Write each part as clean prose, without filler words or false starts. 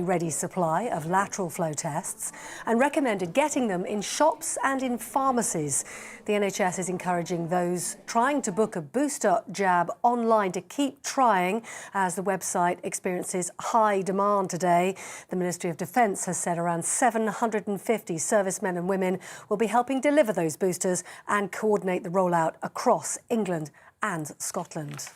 ready supply of lateral flow tests and recommended getting them in shops and in pharmacies. The NHS is encouraging those trying to book a booster jab online to keep trying as the website experiences high demand today. The Ministry of Defence has said around 750 servicemen and women will be helping deliver those boosters and coordinate the rollout across England and Scotland.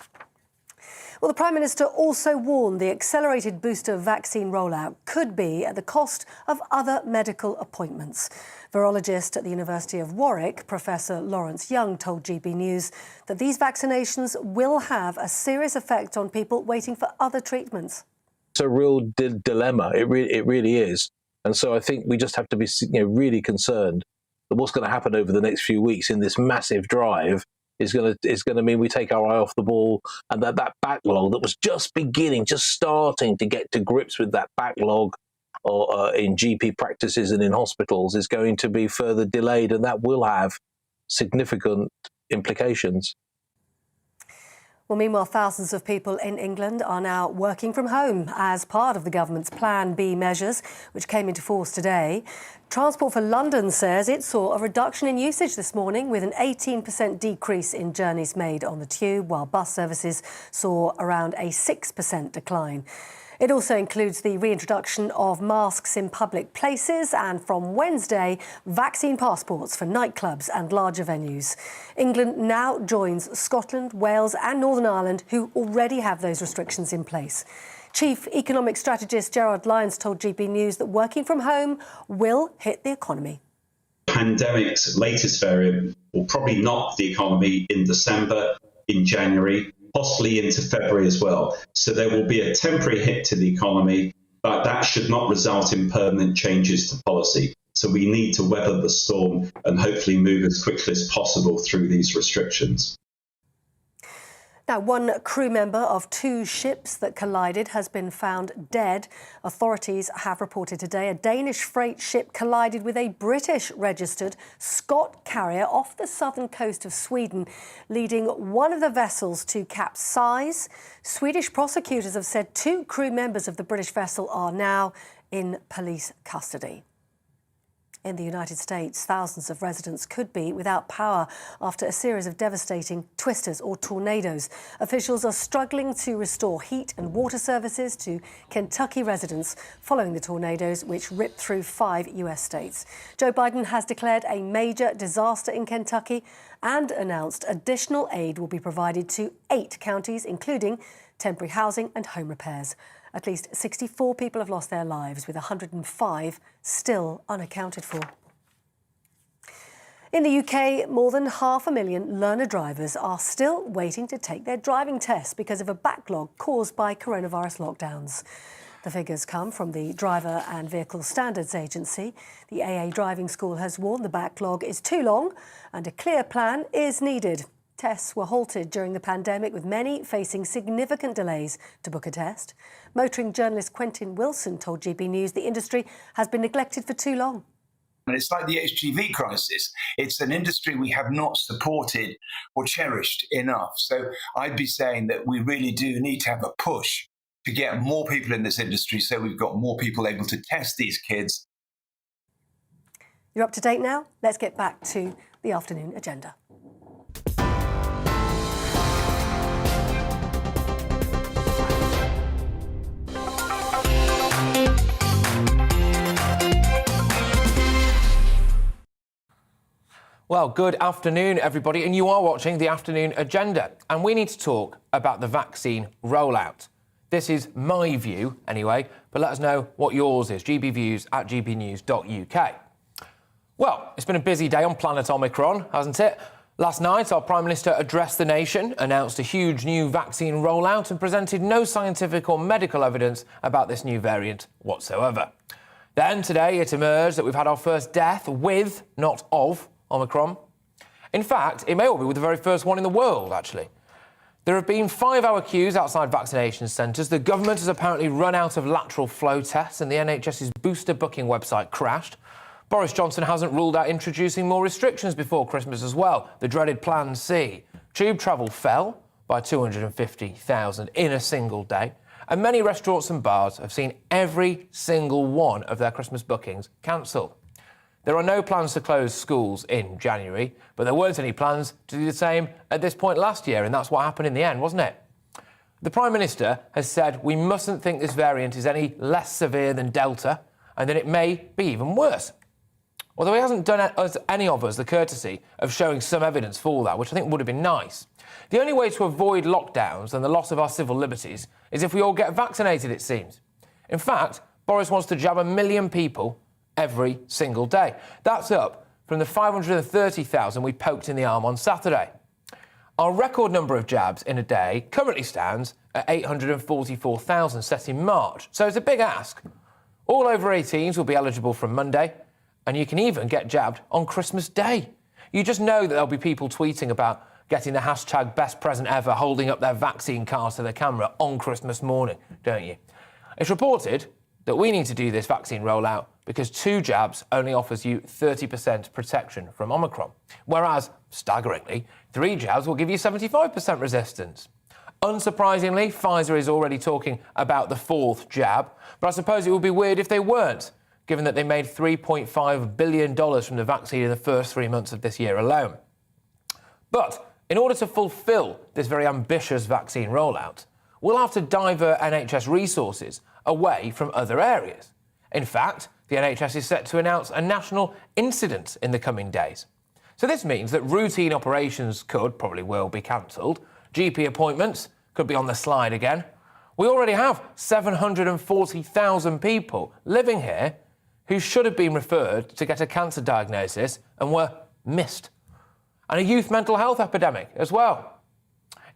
Well, the Prime Minister also warned the accelerated booster vaccine rollout could be at the cost of other medical appointments. Virologist at the University of Warwick, Professor Lawrence Young, told GBNews that these vaccinations will have a serious effect on people waiting for other treatments. It's a real dilemma. It really is. And so I think we just have to be really concerned that what's going to happen over the next few weeks in this massive drive is going to mean we take our eye off the ball, and that backlog that was just starting to get to grips with that backlog in GP practices and in hospitals is going to be further delayed, and that will have significant implications. Well, meanwhile, thousands of people in England are now working from home as part of the government's Plan B measures, which came into force today. Transport for London says it saw a reduction in usage this morning with an 18% decrease in journeys made on the tube, while bus services saw around a 6% decline. It also includes the reintroduction of masks in public places and, from Wednesday, vaccine passports for nightclubs and larger venues. England now joins Scotland, Wales and Northern Ireland, who already have those restrictions in place. Chief Economic Strategist Gerard Lyons told GBNews that working from home will hit the economy. Pandemic's latest variant will probably knock the economy in December, in January, possibly into February as well. So there will be a temporary hit to the economy, but that should not result in permanent changes to policy. So we need to weather the storm and hopefully move as quickly as possible through these restrictions. Now, one crew member of two ships that collided has been found dead. Authorities have reported today a Danish freight ship collided with a British-registered Scot carrier off the southern coast of Sweden, leading one of the vessels to capsize. Swedish prosecutors have said two crew members of the British vessel are now in police custody. In the United States, thousands of residents could be without power after a series of devastating twisters or tornadoes. Officials are struggling to restore heat and water services to Kentucky residents following the tornadoes which ripped through 5 US states. Joe Biden has declared a major disaster in Kentucky and announced additional aid will be provided to 8 counties, including temporary housing and home repairs. At least 64 people have lost their lives, with 105 still unaccounted for. In the UK, more than 500,000 learner drivers are still waiting to take their driving tests because of a backlog caused by coronavirus lockdowns. The figures come from the Driver and Vehicle Standards Agency. The AA Driving School has warned the backlog is too long and a clear plan is needed. Tests were halted during the pandemic, with many facing significant delays to book a test. Motoring journalist Quentin Wilson told GBNews the industry has been neglected for too long. And it's like the HGV crisis. It's an industry we have not supported or cherished enough. So I'd be saying that we really do need to have a push to get more people in this industry so we've got more people able to test these kids. You're up to date now? Let's get back to the afternoon agenda. Well, good afternoon, everybody, and you are watching the Afternoon Agenda, and we need to talk about the vaccine rollout. This is my view, anyway, but let us know what yours is. gbviews@gbnews.uk. Well, it's been a busy day on planet Omicron, hasn't it? Last night, our Prime Minister addressed the nation, announced a huge new vaccine rollout and presented no scientific or medical evidence about this new variant whatsoever. Then today, it emerged that we've had our first death with, not of, Omicron. In fact, it may well be with the very first one in the world, actually. There have been 5-hour queues outside vaccination centres. The government has apparently run out of lateral flow tests and the NHS's booster booking website crashed. Boris Johnson hasn't ruled out introducing more restrictions before Christmas as well, the dreaded Plan C. Tube travel fell by 250,000 in a single day. and many restaurants and bars have seen every single one of their Christmas bookings cancelled. There are no plans to close schools in January, but there weren't any plans to do the same at this point last year, and that's what happened in the end, wasn't it? The Prime Minister has said we mustn't think this variant is any less severe than Delta, and that it may be even worse. Although he hasn't done any of us the courtesy of showing some evidence for that, which I think would have been nice. The only way to avoid lockdowns and the loss of our civil liberties is if we all get vaccinated, it seems. In fact, Boris wants to jab 1 million people every single day. That's up from the 530,000 we poked in the arm on Saturday. Our record number of jabs in a day currently stands at 844,000 set in March, so it's a big ask. All over 18s will be eligible from Monday, and you can even get jabbed on Christmas Day. You just know that there'll be people tweeting about getting the hashtag best present ever holding up their vaccine cards to the camera on Christmas morning, don't you? It's reported that we need to do this vaccine rollout because 2 jabs only offers you 30% protection from Omicron, whereas, staggeringly, 3 jabs will give you 75% resistance. Unsurprisingly, Pfizer is already talking about the 4th jab, but I suppose it would be weird if they weren't, given that they made $3.5 billion from the vaccine in the first 3 months of this year alone. But in order to fulfil this very ambitious vaccine rollout, we'll have to divert NHS resources away from other areas. In fact, the NHS is set to announce a national incident in the coming days. So this means that routine operations probably will be cancelled. GP appointments could be on the slide again. We already have 740,000 people living here who should have been referred to get a cancer diagnosis and were missed. And a youth mental health epidemic as well.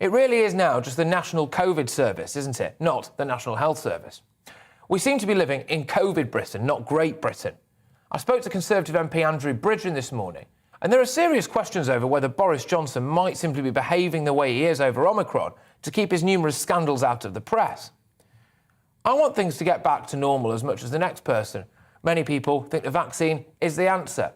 It really is now just the National COVID Service, isn't it? Not the National Health Service. We seem to be living in COVID Britain, not Great Britain. I spoke to Conservative MP Andrew Bridgen this morning, and there are serious questions over whether Boris Johnson might simply be behaving the way he is over Omicron to keep his numerous scandals out of the press. I want things to get back to normal as much as the next person. Many people think the vaccine is the answer.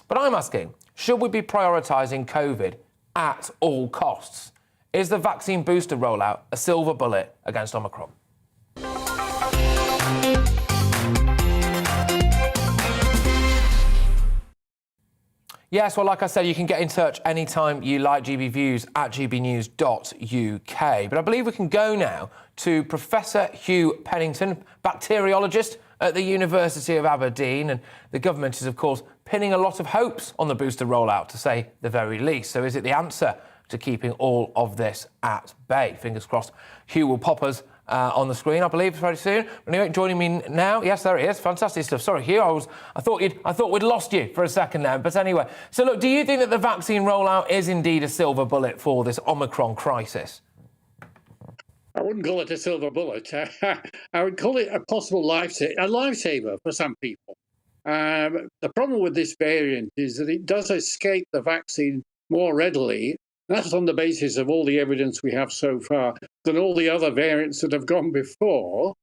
But I'm asking, should we be prioritising COVID at all costs? Is the vaccine booster rollout a silver bullet against Omicron? Yes, well, like I said, you can get in touch anytime you like, GBviews at gbnews.uk. But I believe we can go now to Professor Hugh Pennington, bacteriologist at the University of Aberdeen. And the government is, of course, pinning a lot of hopes on the booster rollout, to say the very least. So is it the answer to keeping all of this at bay? Fingers crossed Hugh will pop us on the screen, I believe, very soon. Anyway, joining me now, yes, there he is. Fantastic stuff. Sorry, Hugh, I thought we'd lost you for a second there. But anyway, so look, do you think that the vaccine rollout is indeed a silver bullet for this Omicron crisis? I wouldn't call it a silver bullet. I would call it a possible lifesaver for some people. The problem with this variant is that it does escape the vaccine more readily. That's on the basis of all the evidence we have so far than all the other variants that have gone before.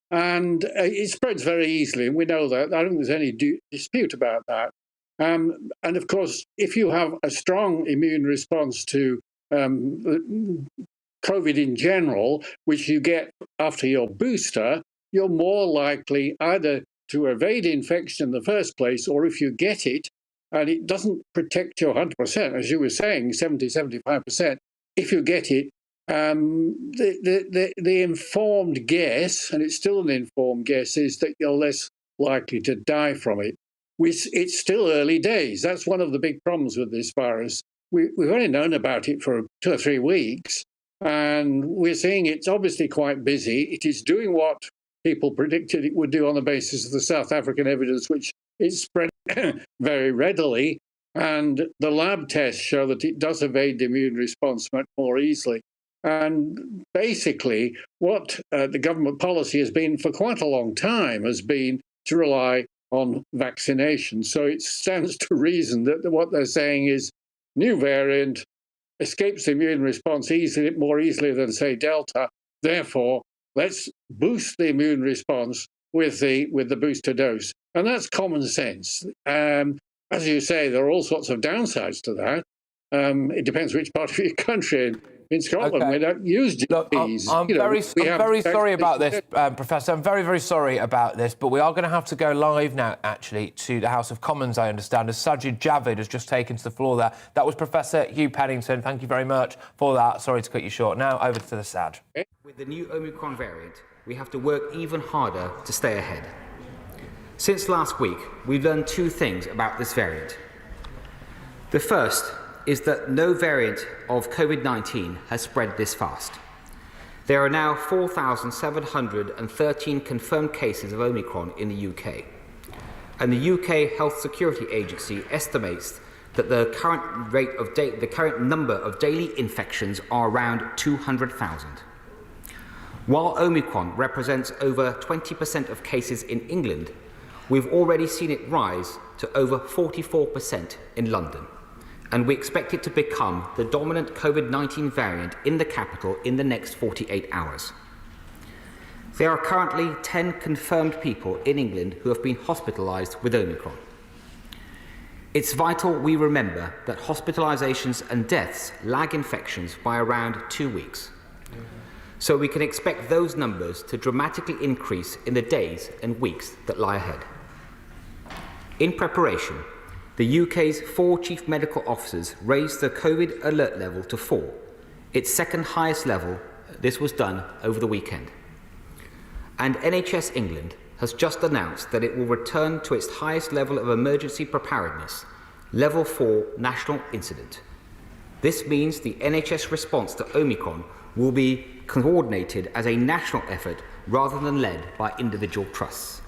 And it spreads very easily, and we know that. I don't think there's any dispute about that. And of course, if you have a strong immune response to COVID in general, which you get after your booster, you're more likely either to evade infection in the first place, or if you get it, and it doesn't protect you 100%, as you were saying, 70-75%. If you get it, the informed guess, and it's still an informed guess, is that you're less likely to die from it. It's still early days. That's one of the big problems with this virus. We've only known about it for 2 or 3 weeks, and we're seeing it's obviously quite busy. It is doing what people predicted it would do on the basis of the South African evidence, which is spread very readily, and the lab tests show that it does evade the immune response much more easily. And basically, what the government policy has been for quite a long time has been to rely on vaccination. So it stands to reason that what they're saying is new variant escapes the immune response more easily than, say, Delta. Therefore, let's boost the immune response with the booster dose. And that's common sense. As you say, there are all sorts of downsides to that. It depends which part of your country In Scotland, Okay. we don't use GPs. Look, I'm very sorry about this, Professor. I'm very, very sorry about this, but we are going to have to go live now, actually, to the House of Commons, I understand, as Sajid Javid has just taken to the floor there. That was Professor Hugh Pennington. Thank you very much for that. Sorry to cut you short. Now, over to the Saj. With the new Omicron variant, we have to work even harder to stay ahead. Since last week, we've learned two things about this variant. The first is that no variant of COVID-19 has spread this fast. There are now 4,713 confirmed cases of Omicron in the UK. And the UK Health Security Agency estimates that the current number of daily infections are around 200,000. While Omicron represents over 20% of cases in England, we've already seen it rise to over 44% in London. And we expect it to become the dominant COVID-19 variant in the capital in the next 48 hours. There are currently 10 confirmed people in England who have been hospitalised with Omicron. It's vital we remember that hospitalisations and deaths lag infections by around 2 weeks. So we can expect those numbers to dramatically increase in the days and weeks that lie ahead. In preparation, the UK's 4 chief medical officers raised the COVID alert level to 4, its second highest level. This was done over the weekend. And NHS England has just announced that it will return to its highest level of emergency preparedness, level 4 national incident. This means the NHS response to Omicron will be coordinated as a national effort rather than led by individual trusts.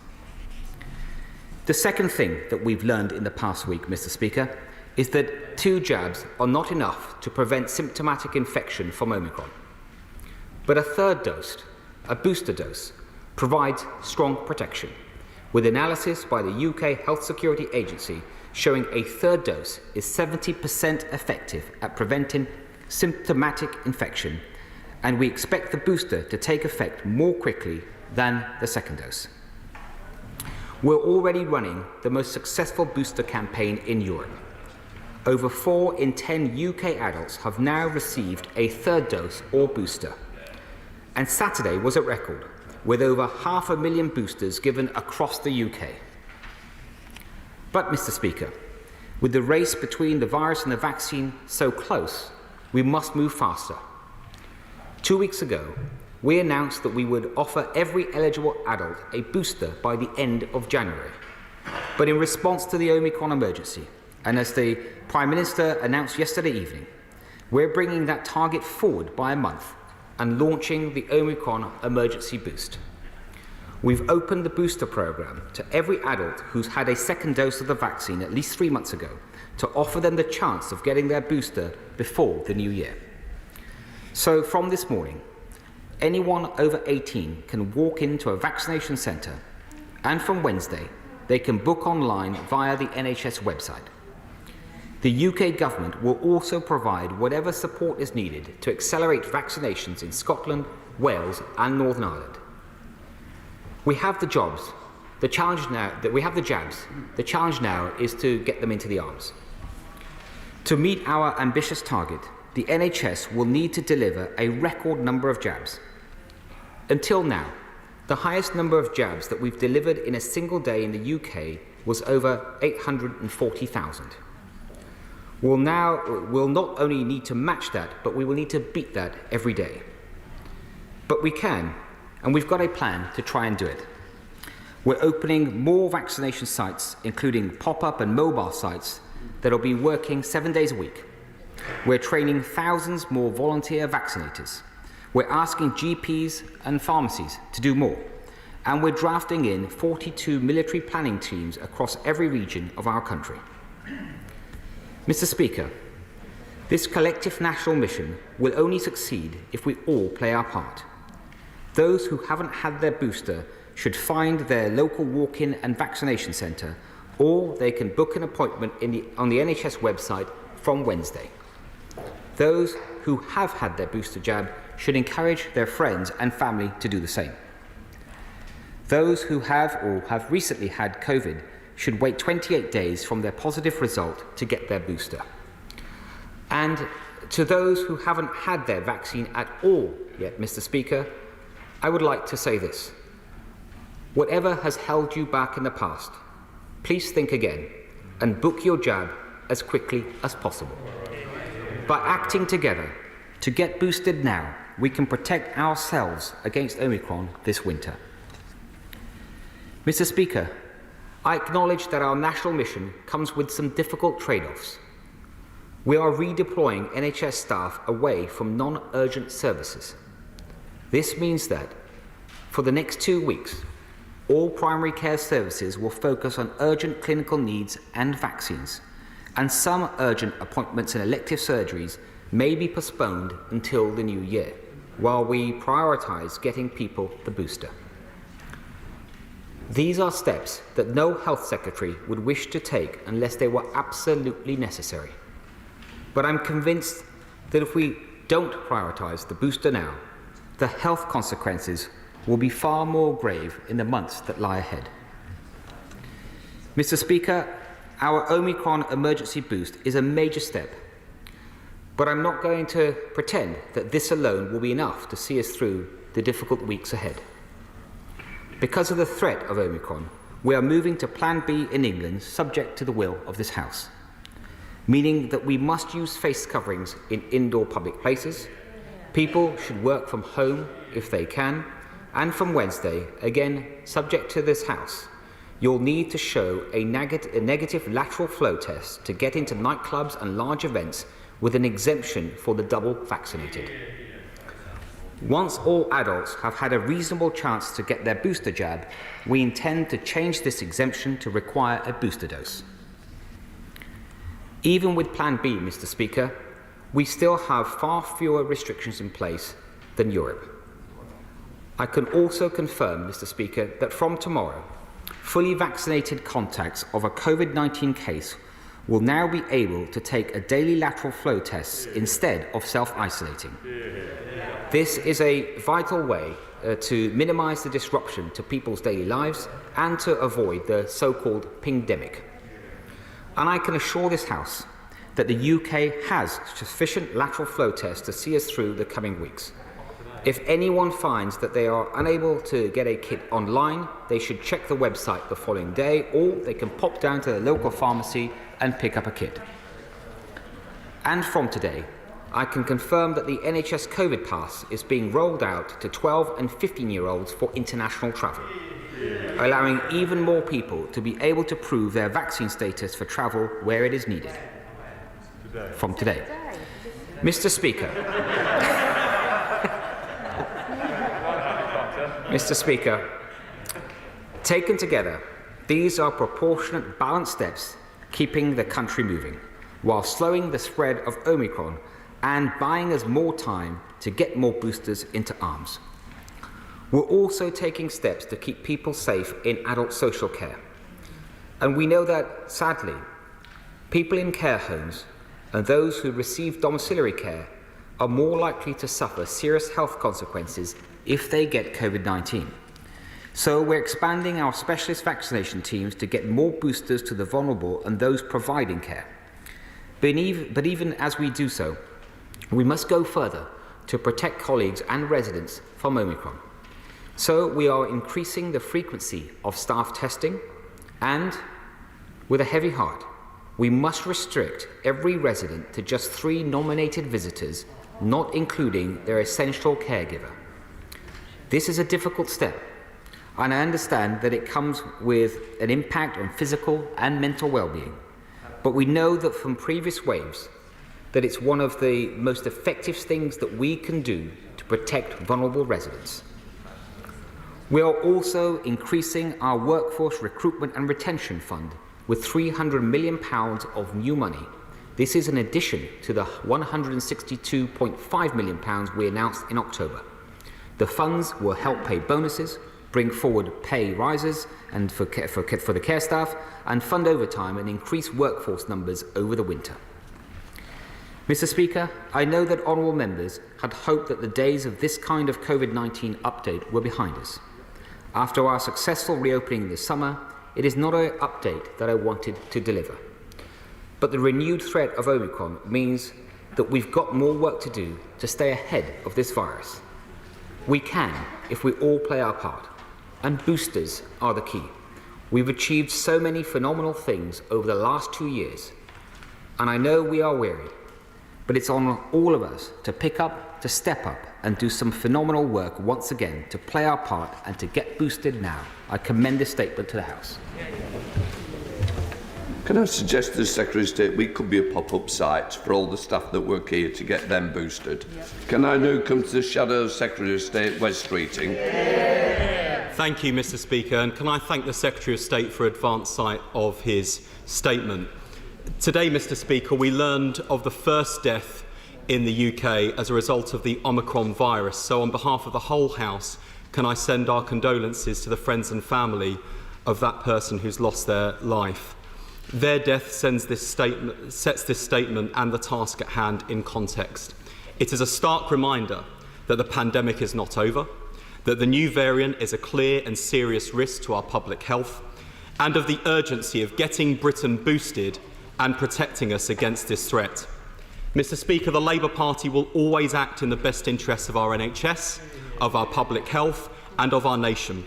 The second thing that we've learned in the past week, Mr. Speaker, is that 2 jabs are not enough to prevent symptomatic infection from Omicron. But a third dose, a booster dose, provides strong protection, with analysis by the UK Health Security Agency showing a third dose is 70% effective at preventing symptomatic infection, and we expect the booster to take effect more quickly than the second dose. We're already running the most successful booster campaign in Europe. Over 4 in 10 UK adults have now received a third dose or booster. And Saturday was a record, with over 500,000 boosters given across the UK. But, Mr. Speaker, with the race between the virus and the vaccine so close, we must move faster. 2 weeks ago, we announced that we would offer every eligible adult a booster by the end of January. But in response to the Omicron emergency, and as the Prime Minister announced yesterday evening, we're bringing that target forward by a month and launching the Omicron emergency boost. We've opened the booster programme to every adult who's had a second dose of the vaccine at least 3 months ago to offer them the chance of getting their booster before the new year. So from this morning, anyone over 18 can walk into a vaccination centre, and from Wednesday, they can book online via the NHS website. The UK government will also provide whatever support is needed to accelerate vaccinations in Scotland, Wales and Northern Ireland. We have the jobs. The challenge now that we have the jabs. The challenge now is to get them into the arms. To meet our ambitious target, the NHS will need to deliver a record number of jabs. Until now, the highest number of jabs that we've delivered in a single day in the UK was over 840,000. We'll not only need to match that, but we will need to beat that every day. But we can, and we've got a plan to try and do it. We're opening more vaccination sites, including pop-up and mobile sites, that will be working 7 days a week. We're training thousands more volunteer vaccinators. We're asking GPs and pharmacies to do more. And we're drafting in 42 military planning teams across every region of our country. Mr. Speaker, this collective national mission will only succeed if we all play our part. Those who haven't had their booster should find their local walk-in and vaccination centre, or they can book an appointment on the NHS website from Wednesday. Those who have had their booster jab should encourage their friends and family to do the same. Those who have or have recently had COVID should wait 28 days from their positive result to get their booster. And To those who haven't had their vaccine at all yet, Mr. Speaker, I would like to say this. Whatever has held you back in the past, please think again and book your jab as quickly as possible. By acting together to get boosted now, we can protect ourselves against Omicron this winter. Mr. Speaker, I acknowledge that our national mission comes with some difficult trade-offs. We are redeploying NHS staff away from non-urgent services. This means that for the next 2 weeks, all primary care services will focus on urgent clinical needs and vaccines, and some urgent appointments and elective surgeries may be postponed until the new year, while we prioritise getting people the booster. These are steps that no health secretary would wish to take unless they were absolutely necessary. But I'm convinced that if we don't prioritise the booster now, the health consequences will be far more grave in the months that lie ahead. Mr. Speaker, our Omicron emergency boost is a major step, but I'm not going to pretend that this alone will be enough to see us through the difficult weeks ahead. Because of the threat of Omicron, we are moving to Plan B in England, subject to the will of this House, meaning that we must use face coverings in indoor public places. People should work from home if they can, and from Wednesday, again subject to this House, you'll need to show a negative lateral flow test to get into nightclubs and large events with an exemption for the double vaccinated. Once all adults have had a reasonable chance to get their booster jab, we intend to change this exemption to require a booster dose. Even with Plan B, Mr. Speaker, we still have far fewer restrictions in place than Europe. I can also confirm, Mr. Speaker, that from tomorrow, fully vaccinated contacts of a COVID-19 case will now be able to take a daily lateral flow test instead of self-isolating. This is a vital way to minimise the disruption to people's daily lives and to avoid the so-called pingdemic. And I can assure this House that the UK has sufficient lateral flow tests to see us through the coming weeks. If anyone finds that they are unable to get a kit online, they should check the website the following day, or they can pop down to the local pharmacy and pick up a kit. And from today, I can confirm that the NHS COVID Pass is being rolled out to 12 and 15-year-olds for international travel, allowing even more people to be able to prove their vaccine status for travel where it is needed. From today. Mr. Speaker, Mr. Speaker, taken together, these are proportionate, balanced steps keeping the country moving, while slowing the spread of Omicron and buying us more time to get more boosters into arms. We're also taking steps to keep people safe in adult social care. And we know that, sadly, people in care homes and those who receive domiciliary care are more likely to suffer serious health consequences if they get COVID-19. So we're expanding our specialist vaccination teams to get more boosters to the vulnerable and those providing care. But even as we do so, we must go further to protect colleagues and residents from Omicron. So we are increasing the frequency of staff testing, and with a heavy heart, we must restrict every resident to just 3 nominated visitors, not including their essential caregiver. This is a difficult step, and I understand that it comes with an impact on physical and mental well-being. But we know that from previous waves that it's one of the most effective things that we can do to protect vulnerable residents. We are also increasing our workforce recruitment and retention fund with £300 million of new money. This is in addition to the £162.5 million we announced in October. The funds will help pay bonuses, bring forward pay rises and for the care staff, and fund overtime and increase workforce numbers over the winter. Mr. Speaker, I know that honourable members had hoped that the days of this kind of COVID-19 update were behind us. After our successful reopening this summer, it is not an update that I wanted to deliver. But the renewed threat of Omicron means that we've got more work to do to stay ahead of this virus. We can if we all play our part, and boosters are the key. We've achieved so many phenomenal things over the last 2 years, and I know we are weary, but it's on all of us to pick up, to step up, and do some phenomenal work once again to play our part and to get boosted now. I commend this statement to the House. Can I suggest to the Secretary of State we could be a pop-up site for all the staff that work here to get them boosted? Can I now come to the Shadow Secretary of State, West Streeting? Thank you, Mr. Speaker, and can I thank the Secretary of State for advance sight of his statement. Today, Mr. Speaker, we learned of the first death in the UK as a result of the Omicron virus. So on behalf of the whole House, can I send our condolences to the friends and family of that person who's lost their life. Their death sets this statement and the task at hand in context. It is a stark reminder that the pandemic is not over, that the new variant is a clear and serious risk to our public health, and of the urgency of getting Britain boosted and protecting us against this threat. Mr. Speaker, the Labour Party will always act in the best interests of our NHS, of our public health and of our nation.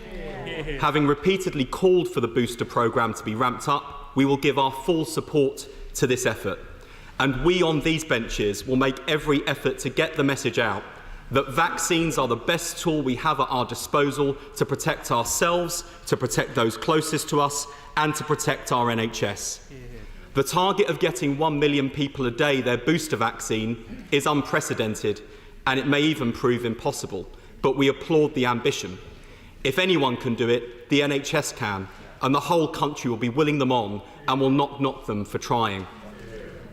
Having repeatedly called for the booster programme to be ramped up, we will give our full support to this effort. And we on these benches will make every effort to get the message out that vaccines are the best tool we have at our disposal to protect ourselves, to protect those closest to us, and to protect our NHS. The target of getting 1 million people a day their booster vaccine is unprecedented, and it may even prove impossible. But we applaud the ambition. If anyone can do it, the NHS can, and the whole country will be willing them on and will not knock them for trying.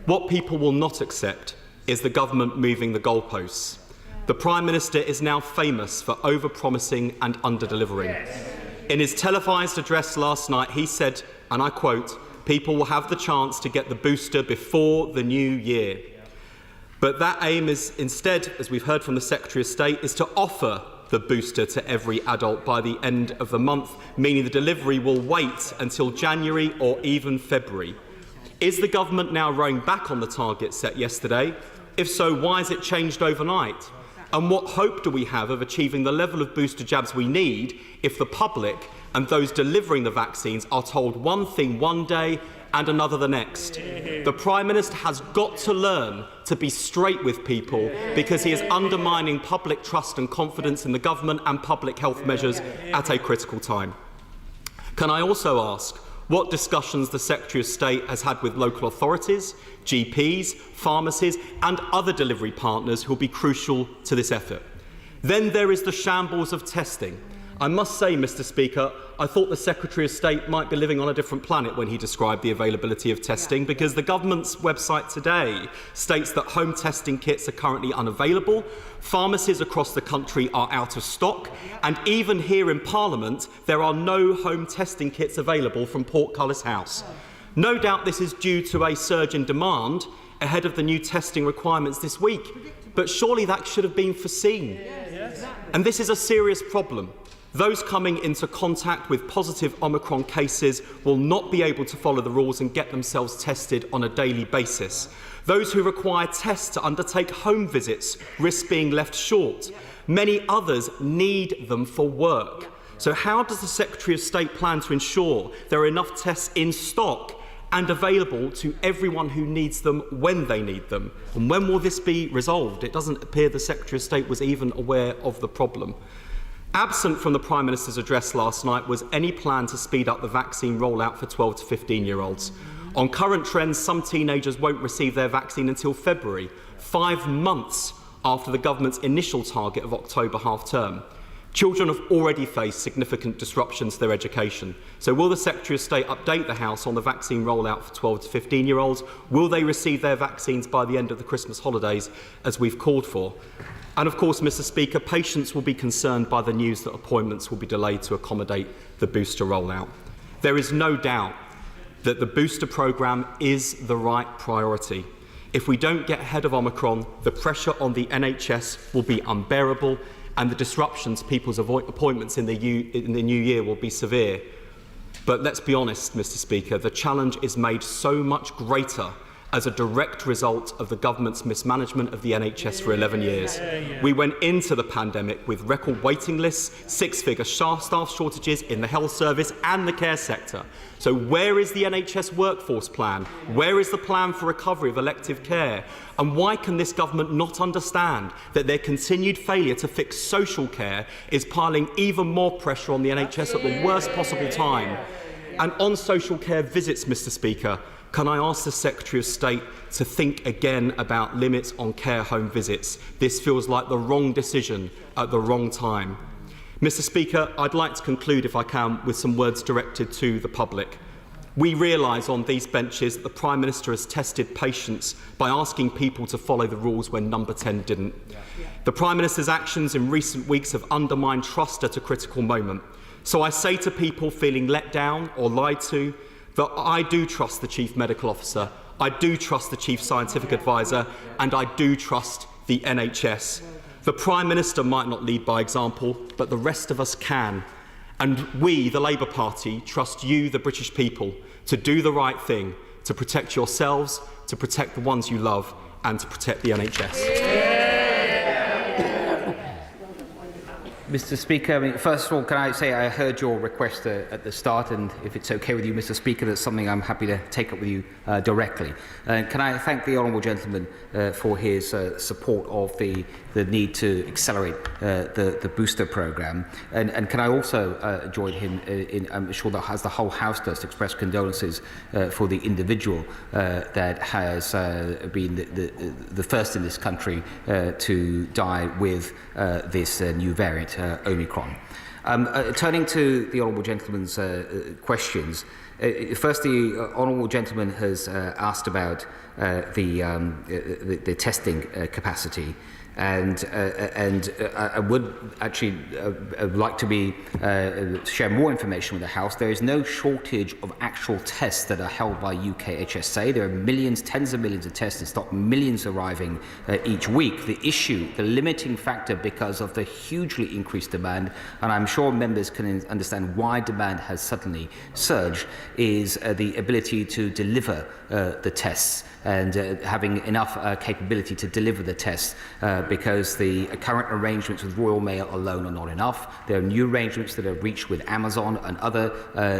What people will not accept is the government moving the goalposts. The Prime Minister is now famous for over-promising and under-delivering. In his televised address last night, he said, and I quote, "People will have the chance to get the booster before the new year." But that aim is instead, as we've heard from the Secretary of State, is to offer the booster to every adult by the end of the month, meaning the delivery will wait until January or even February. Is the government now rowing back on the target set yesterday? If so, why has it changed overnight? And what hope do we have of achieving the level of booster jabs we need if the public and those delivering the vaccines are told one thing one day and another the next? The Prime Minister has got to learn to be straight with people because he is undermining public trust and confidence in the government and public health measures at a critical time. Can I also ask what discussions the Secretary of State has had with local authorities, GPs, pharmacies and other delivery partners who will be crucial to this effort? Then there is the shambles of testing. I must say, Mr. Speaker, I thought the Secretary of State might be living on a different planet when he described the availability of testing, because the government's website today states that home testing kits are currently unavailable, pharmacies across the country are out of stock, and even here in Parliament there are no home testing kits available from Portcullis House. No doubt this is due to a surge in demand ahead of the new testing requirements this week, but surely that should have been foreseen. And this is a serious problem. Those coming into contact with positive Omicron cases will not be able to follow the rules and get themselves tested on a daily basis. Those who require tests to undertake home visits risk being left short. Many others need them for work. So how does the Secretary of State plan to ensure there are enough tests in stock and available to everyone who needs them when they need them? And when will this be resolved? It doesn't appear the Secretary of State was even aware of the problem. Absent from the Prime Minister's address last night was any plan to speed up the vaccine rollout for 12 to 15-year-olds. On current trends, some teenagers won't receive their vaccine until February, 5 months after the government's initial target of October half-term. Children have already faced significant disruptions to their education. So will the Secretary of State update the House on the vaccine rollout for 12 to 15-year-olds? Will they receive their vaccines by the end of the Christmas holidays, as we've called for? And of course, Mr. Speaker, patients will be concerned by the news that appointments will be delayed to accommodate the booster rollout. There is no doubt that the booster programme is the right priority. If we don't get ahead of Omicron, the pressure on the NHS will be unbearable and the disruptions to people's appointments in the new year will be severe. But let's be honest, Mr. Speaker, the challenge is made so much greater as a direct result of the government's mismanagement of the NHS for 11 years. We went into the pandemic with record waiting lists, six-figure staff shortages in the health service and the care sector. So where is the NHS workforce plan? Where is the plan for recovery of elective care? And why can this government not understand that their continued failure to fix social care is piling even more pressure on the NHS at the worst possible time? And on social care visits, Mr. Speaker, can I ask the Secretary of State to think again about limits on care home visits? This feels like the wrong decision at the wrong time. Mr. Speaker, I'd like to conclude, if I can, with some words directed to the public. We realise on these benches that the Prime Minister has tested patience by asking people to follow the rules when Number 10 didn't. The Prime Minister's actions in recent weeks have undermined trust at a critical moment. So I say to people feeling let down or lied to that I do trust the Chief Medical Officer, I do trust the Chief Scientific Advisor, and I do trust the NHS. The Prime Minister might not lead by example, but the rest of us can. And we, the Labour Party, trust you, the British people, to do the right thing, to protect yourselves, to protect the ones you love, and to protect the NHS. Mr. Speaker, first of all, can I say I heard your request at the start, and if it's okay with you, Mr. Speaker, that's something I'm happy to take up with you directly. Can I thank the honourable gentleman for his support of the need to accelerate the booster programme, and can I also join him in, I'm sure that as the whole House does, to express condolences for the individual that has been the first in this country to die with this new variant, Omicron. Turning to the honourable gentleman's questions, first, the honourable gentleman has asked about the testing capacity. And I would actually like to share more information with the House. There is no shortage of actual tests that are held by UK HSA. There are millions, tens of millions of tests in stock, millions arriving each week. The issue, the limiting factor, because of the hugely increased demand, and I'm sure members can understand why demand has suddenly surged, is the ability to deliver the tests and having enough capability to deliver the tests, because the current arrangements with Royal Mail alone are not enough. There are new arrangements that are reached with Amazon and other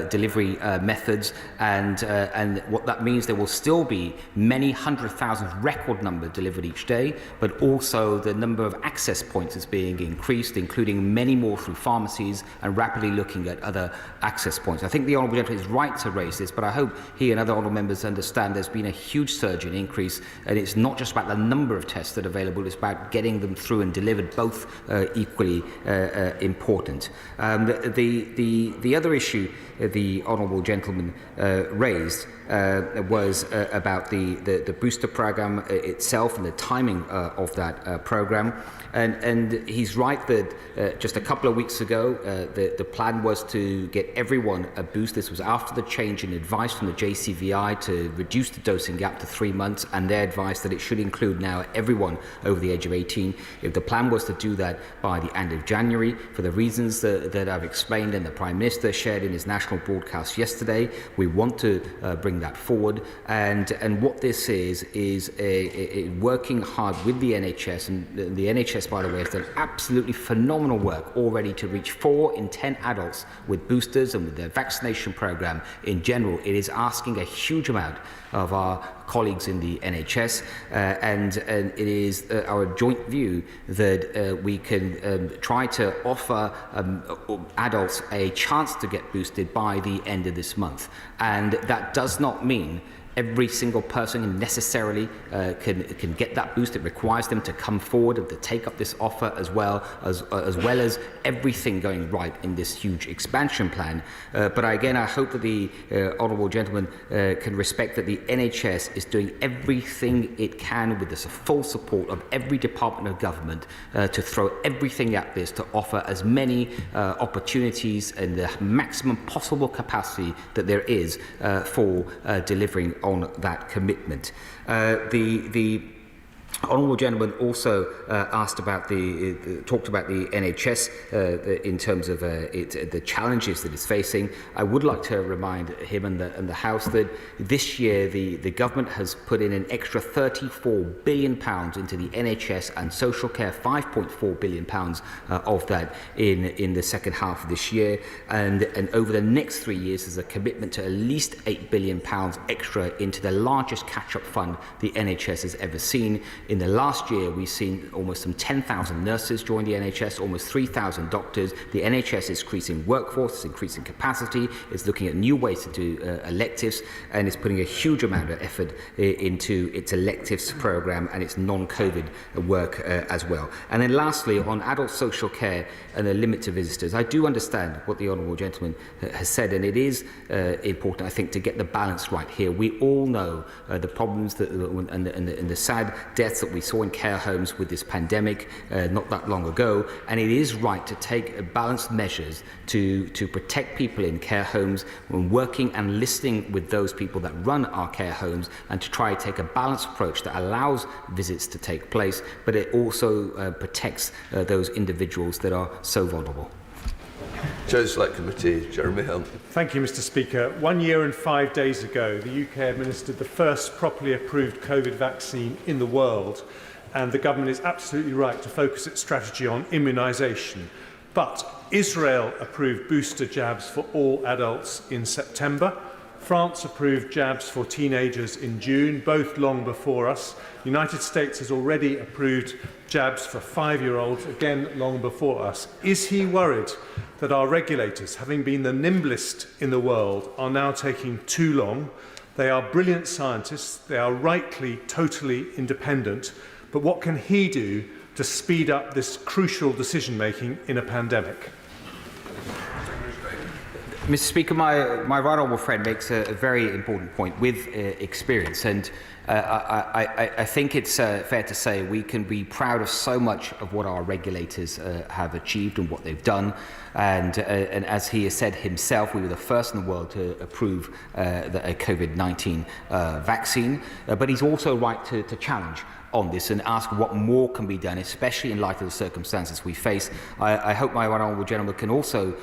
delivery methods, and what that means, there will still be many 100,000 record number delivered each day, but also the number of access points is being increased, including many more through pharmacies, and rapidly looking at other access points. I think the honourable gentleman is right to raise this, but I hope he and other honourable members understand there's been a huge surge in increase, and it's not just about the number of tests that are available, it's about getting them through and delivered, both equally important. The other issue the honourable gentleman raised was about the booster programme itself and the timing of that programme. And he's right that just a couple of weeks ago, the plan was to get everyone a boost. This was after the change in advice from the JCVI to reduce the dosing gap to 3 months, and their advice that it should include now everyone over the age of 18. If the plan was to do that by the end of January, for the reasons that I've explained and the Prime Minister shared in his national broadcast yesterday, we want to bring that forward. And what this is a working hard with the NHS, and the NHS, by the way, has done absolutely phenomenal work already to reach 4 in 10 adults with boosters, and with their vaccination programme in general. It is asking a huge amount of our colleagues in the NHS, and it is our joint view that we can try to offer adults a chance to get boosted by the end of this month. And that does not mean every single person necessarily can get that boost. It requires them to come forward and to take up this offer, as well as everything going right in this huge expansion plan. But again, I hope that the honourable gentleman can respect that the NHS is doing everything it can, with the full support of every department of government, to throw everything at this to offer as many opportunities and the maximum possible capacity that there is for delivering on that commitment. The Honourable gentleman also talked about the NHS in terms of the challenges that it's facing. I would like to remind him and the House that this year the government has put in an extra £34 billion into the NHS and social care, £5.4 billion of that in the second half of this year, and over the next 3 years there's a commitment to at least £8 billion extra into the largest catch-up fund the NHS has ever seen. In the last year, we've seen almost some 10,000 nurses join the NHS, almost 3,000 doctors. The NHS is increasing workforce, it's increasing capacity, it's looking at new ways to do electives, and it's putting a huge amount of effort into its electives programme and its non-COVID work as well. And then lastly, on adult social care and the limit to visitors, I do understand what the Honourable Gentleman has said, and it is important, I think, to get the balance right here. We all know the problems and the sad deaths that we saw in care homes with this pandemic not that long ago, and it is right to take balanced measures to protect people in care homes when working and listening with those people that run our care homes, and to try to take a balanced approach that allows visits to take place, but it also protects those individuals that are so vulnerable. Chair Select Committee, Jeremy Hill. Thank you, Mr. Speaker. 1 year and 5 days ago, the UK administered the first properly approved COVID vaccine in the world, and the government is absolutely right to focus its strategy on immunisation. But Israel approved booster jabs for all adults in September. France approved jabs for teenagers in June, both long before us. The United States has already approved jabs for 5-year-olds, again long before us. Is he worried that our regulators, having been the nimblest in the world, are now taking too long? They are brilliant scientists, they are rightly totally independent, but what can he do to speed up this crucial decision-making in a pandemic? Mr. Speaker, my right honourable friend makes a very important point with experience, and I think it's fair to say we can be proud of so much of what our regulators have achieved and what they've done. And as he has said himself, we were the first in the world to approve a COVID-19 vaccine. But he's also right to challenge on this and ask what more can be done, especially in light of the circumstances we face. I hope my honourable gentleman can also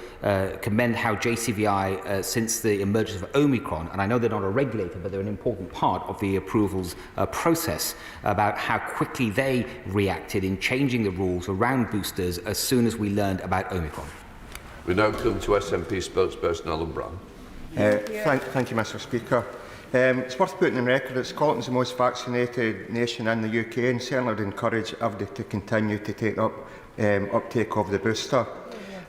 commend how JCVI, since the emergence of Omicron, and I know they're not a regulator, but they're an important part of the approvals process, about how quickly they reacted in changing the rules around boosters as soon as we learned about Omicron. We now come to SNP spokesperson Alan Brown. Thank you, Mr. Speaker. It's worth putting on record that Scotland's the most vaccinated nation in the UK, and certainly would encourage everybody to continue to take up uptake of the booster.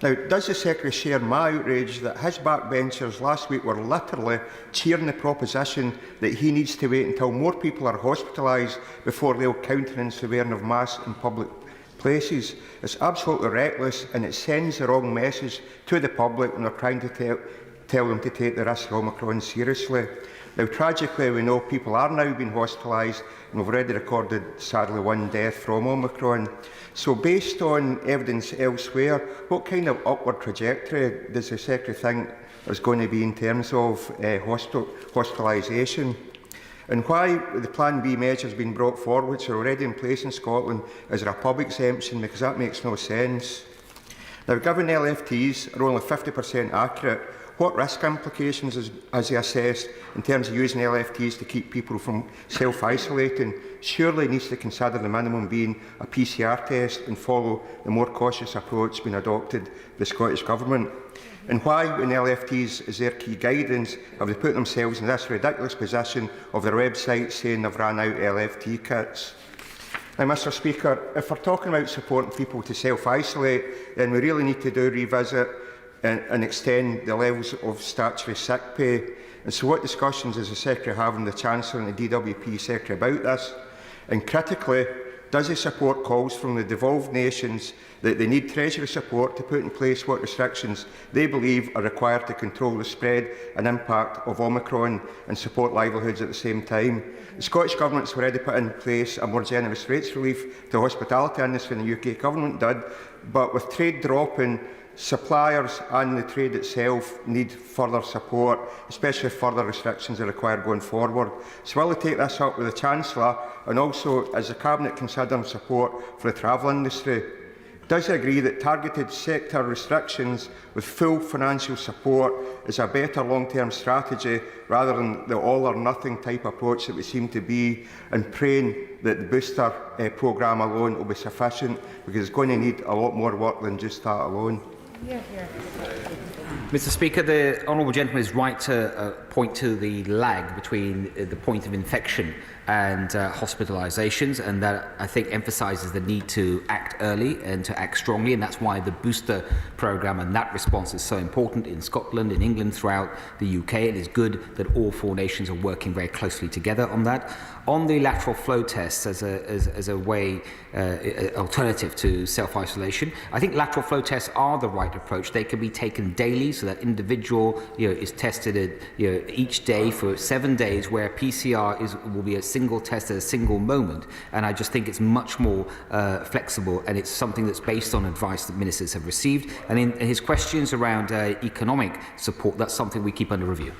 Now, does the Secretary share my outrage that his backbenchers last week were literally cheering the proposition that he needs to wait until more people are hospitalised before they'll countenance the wearing of masks in public places? It's absolutely reckless, and it sends the wrong message to the public when they're trying to tell them to take the risk of Omicron seriously. Now, tragically, we know people are now being hospitalised, and we've already recorded, sadly, 1 death from Omicron. So, based on evidence elsewhere, what kind of upward trajectory does the Secretary think there's going to be in terms of hospitalisation? And why the Plan B measures being brought forward, which are already in place in Scotland, is there a pub exemption? Because that makes no sense. Now, given LFTs are only 50% accurate, what risk implications has he assessed in terms of using LFTs to keep people from self-isolating? Surely he needs to consider the minimum being a PCR test and follow the more cautious approach being adopted by the Scottish Government. And why, when LFTs is their key guidance, have they put themselves in this ridiculous position of their website saying they've ran out LFT kits? Now, Mr. Speaker, if we're talking about supporting people to self-isolate, then we really need to revisit and extend the levels of statutory sick pay. And so what discussions is the Secretary having with the Chancellor and the DWP Secretary about this? And critically, does he support calls from the devolved nations that they need Treasury support to put in place what restrictions they believe are required to control the spread and impact of Omicron and support livelihoods at the same time? The Scottish Government's already put in place a more generous rates relief to the hospitality industry than the UK Government did, but with trade dropping, Suppliers and the trade itself need further support, especially if further restrictions are required going forward. So will I take this up with the Chancellor, and also is the Cabinet considering support for the travel industry? Does he agree that targeted sector restrictions with full financial support is a better long-term strategy rather than the all-or-nothing type approach that we seem to be, and praying that the booster programme alone will be sufficient, because it's going to need a lot more work than just that alone? Mr. Speaker, the honourable gentleman is right to point to the lag between the point of infection and hospitalisations, and that I think emphasises the need to act early and to act strongly, and that's why the booster programme and that response is so important in Scotland, in England, throughout the UK. It is good that all four nations are working very closely together on that. On the lateral flow tests as a way alternative to self-isolation, I think lateral flow tests are the right approach. They can be taken daily, so that individual is tested each day for 7 days, where PCR will be a single test at a single moment. And I just think it's much more flexible, and it's something that's based on advice that ministers have received. And in his questions around economic support, that's something we keep under review.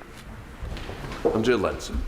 Andrea Lenson.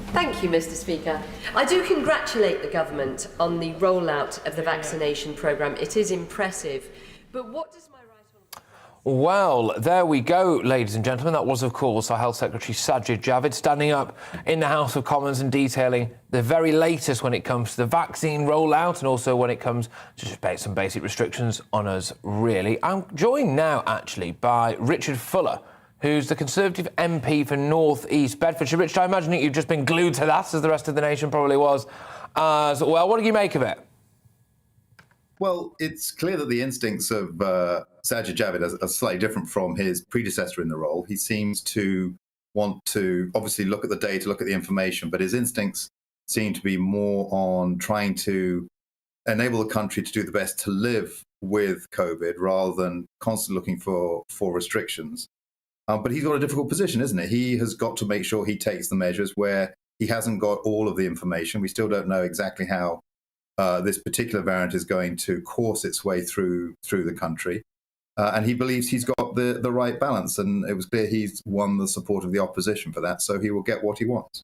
Thank you, Mr. Speaker. I do congratulate the government on the rollout of the vaccination programme. It is impressive. But what does my right on... Well, there we go, ladies and gentlemen. That was, of course, our Health Secretary Sajid Javid standing up in the House of Commons and detailing the very latest when it comes to the vaccine rollout, and also when it comes to just some basic restrictions on us, really. I'm joined now, actually, by Richard Fuller, who's the Conservative MP for North East Bedfordshire. Richard, I imagine that you've just been glued to that, as the rest of the nation probably was as well. What do you make of it? Well, it's clear that the instincts of Sajid Javid are slightly different from his predecessor in the role. He seems to want to obviously look at the data, look at the information, but his instincts seem to be more on trying to enable the country to do the best to live with COVID rather than constantly looking for restrictions. But he's got a difficult position, isn't it? He has got to make sure he takes the measures where he hasn't got all of the information. We still don't know exactly how this particular variant is going to course its way through the country. And he believes he's got the right balance. And it was clear he's won the support of the opposition for that, so he will get what he wants.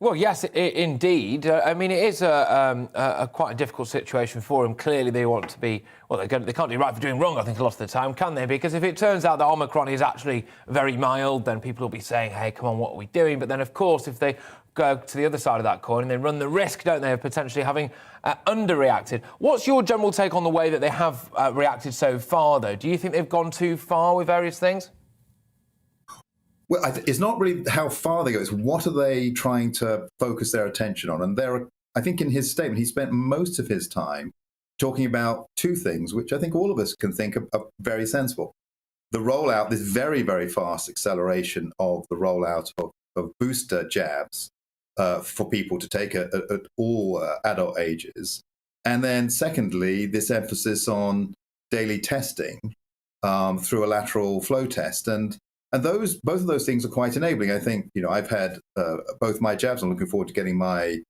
Well, yes, indeed. I mean, it is a quite a difficult situation for them. Clearly, they want to be... Well, they can't do right for doing wrong, I think, a lot of the time, can they? Because if it turns out that Omicron is actually very mild, then people will be saying, hey, come on, what are we doing? But then, of course, if they go to the other side of that coin, they run the risk, don't they, of potentially having underreacted. What's your general take on the way that they have reacted so far, though? Do you think they've gone too far with various things? Well, it's not really how far they go. It's what are they trying to focus their attention on? And I think in his statement, he spent most of his time talking about two things, which I think all of us can think are very sensible. The rollout, this very, very fast acceleration of the rollout of booster jabs for people to take at all adult ages. And then secondly, this emphasis on daily testing through a lateral flow test. And both of those things are quite enabling. I think, I've had both my jabs. I'm looking forward to getting my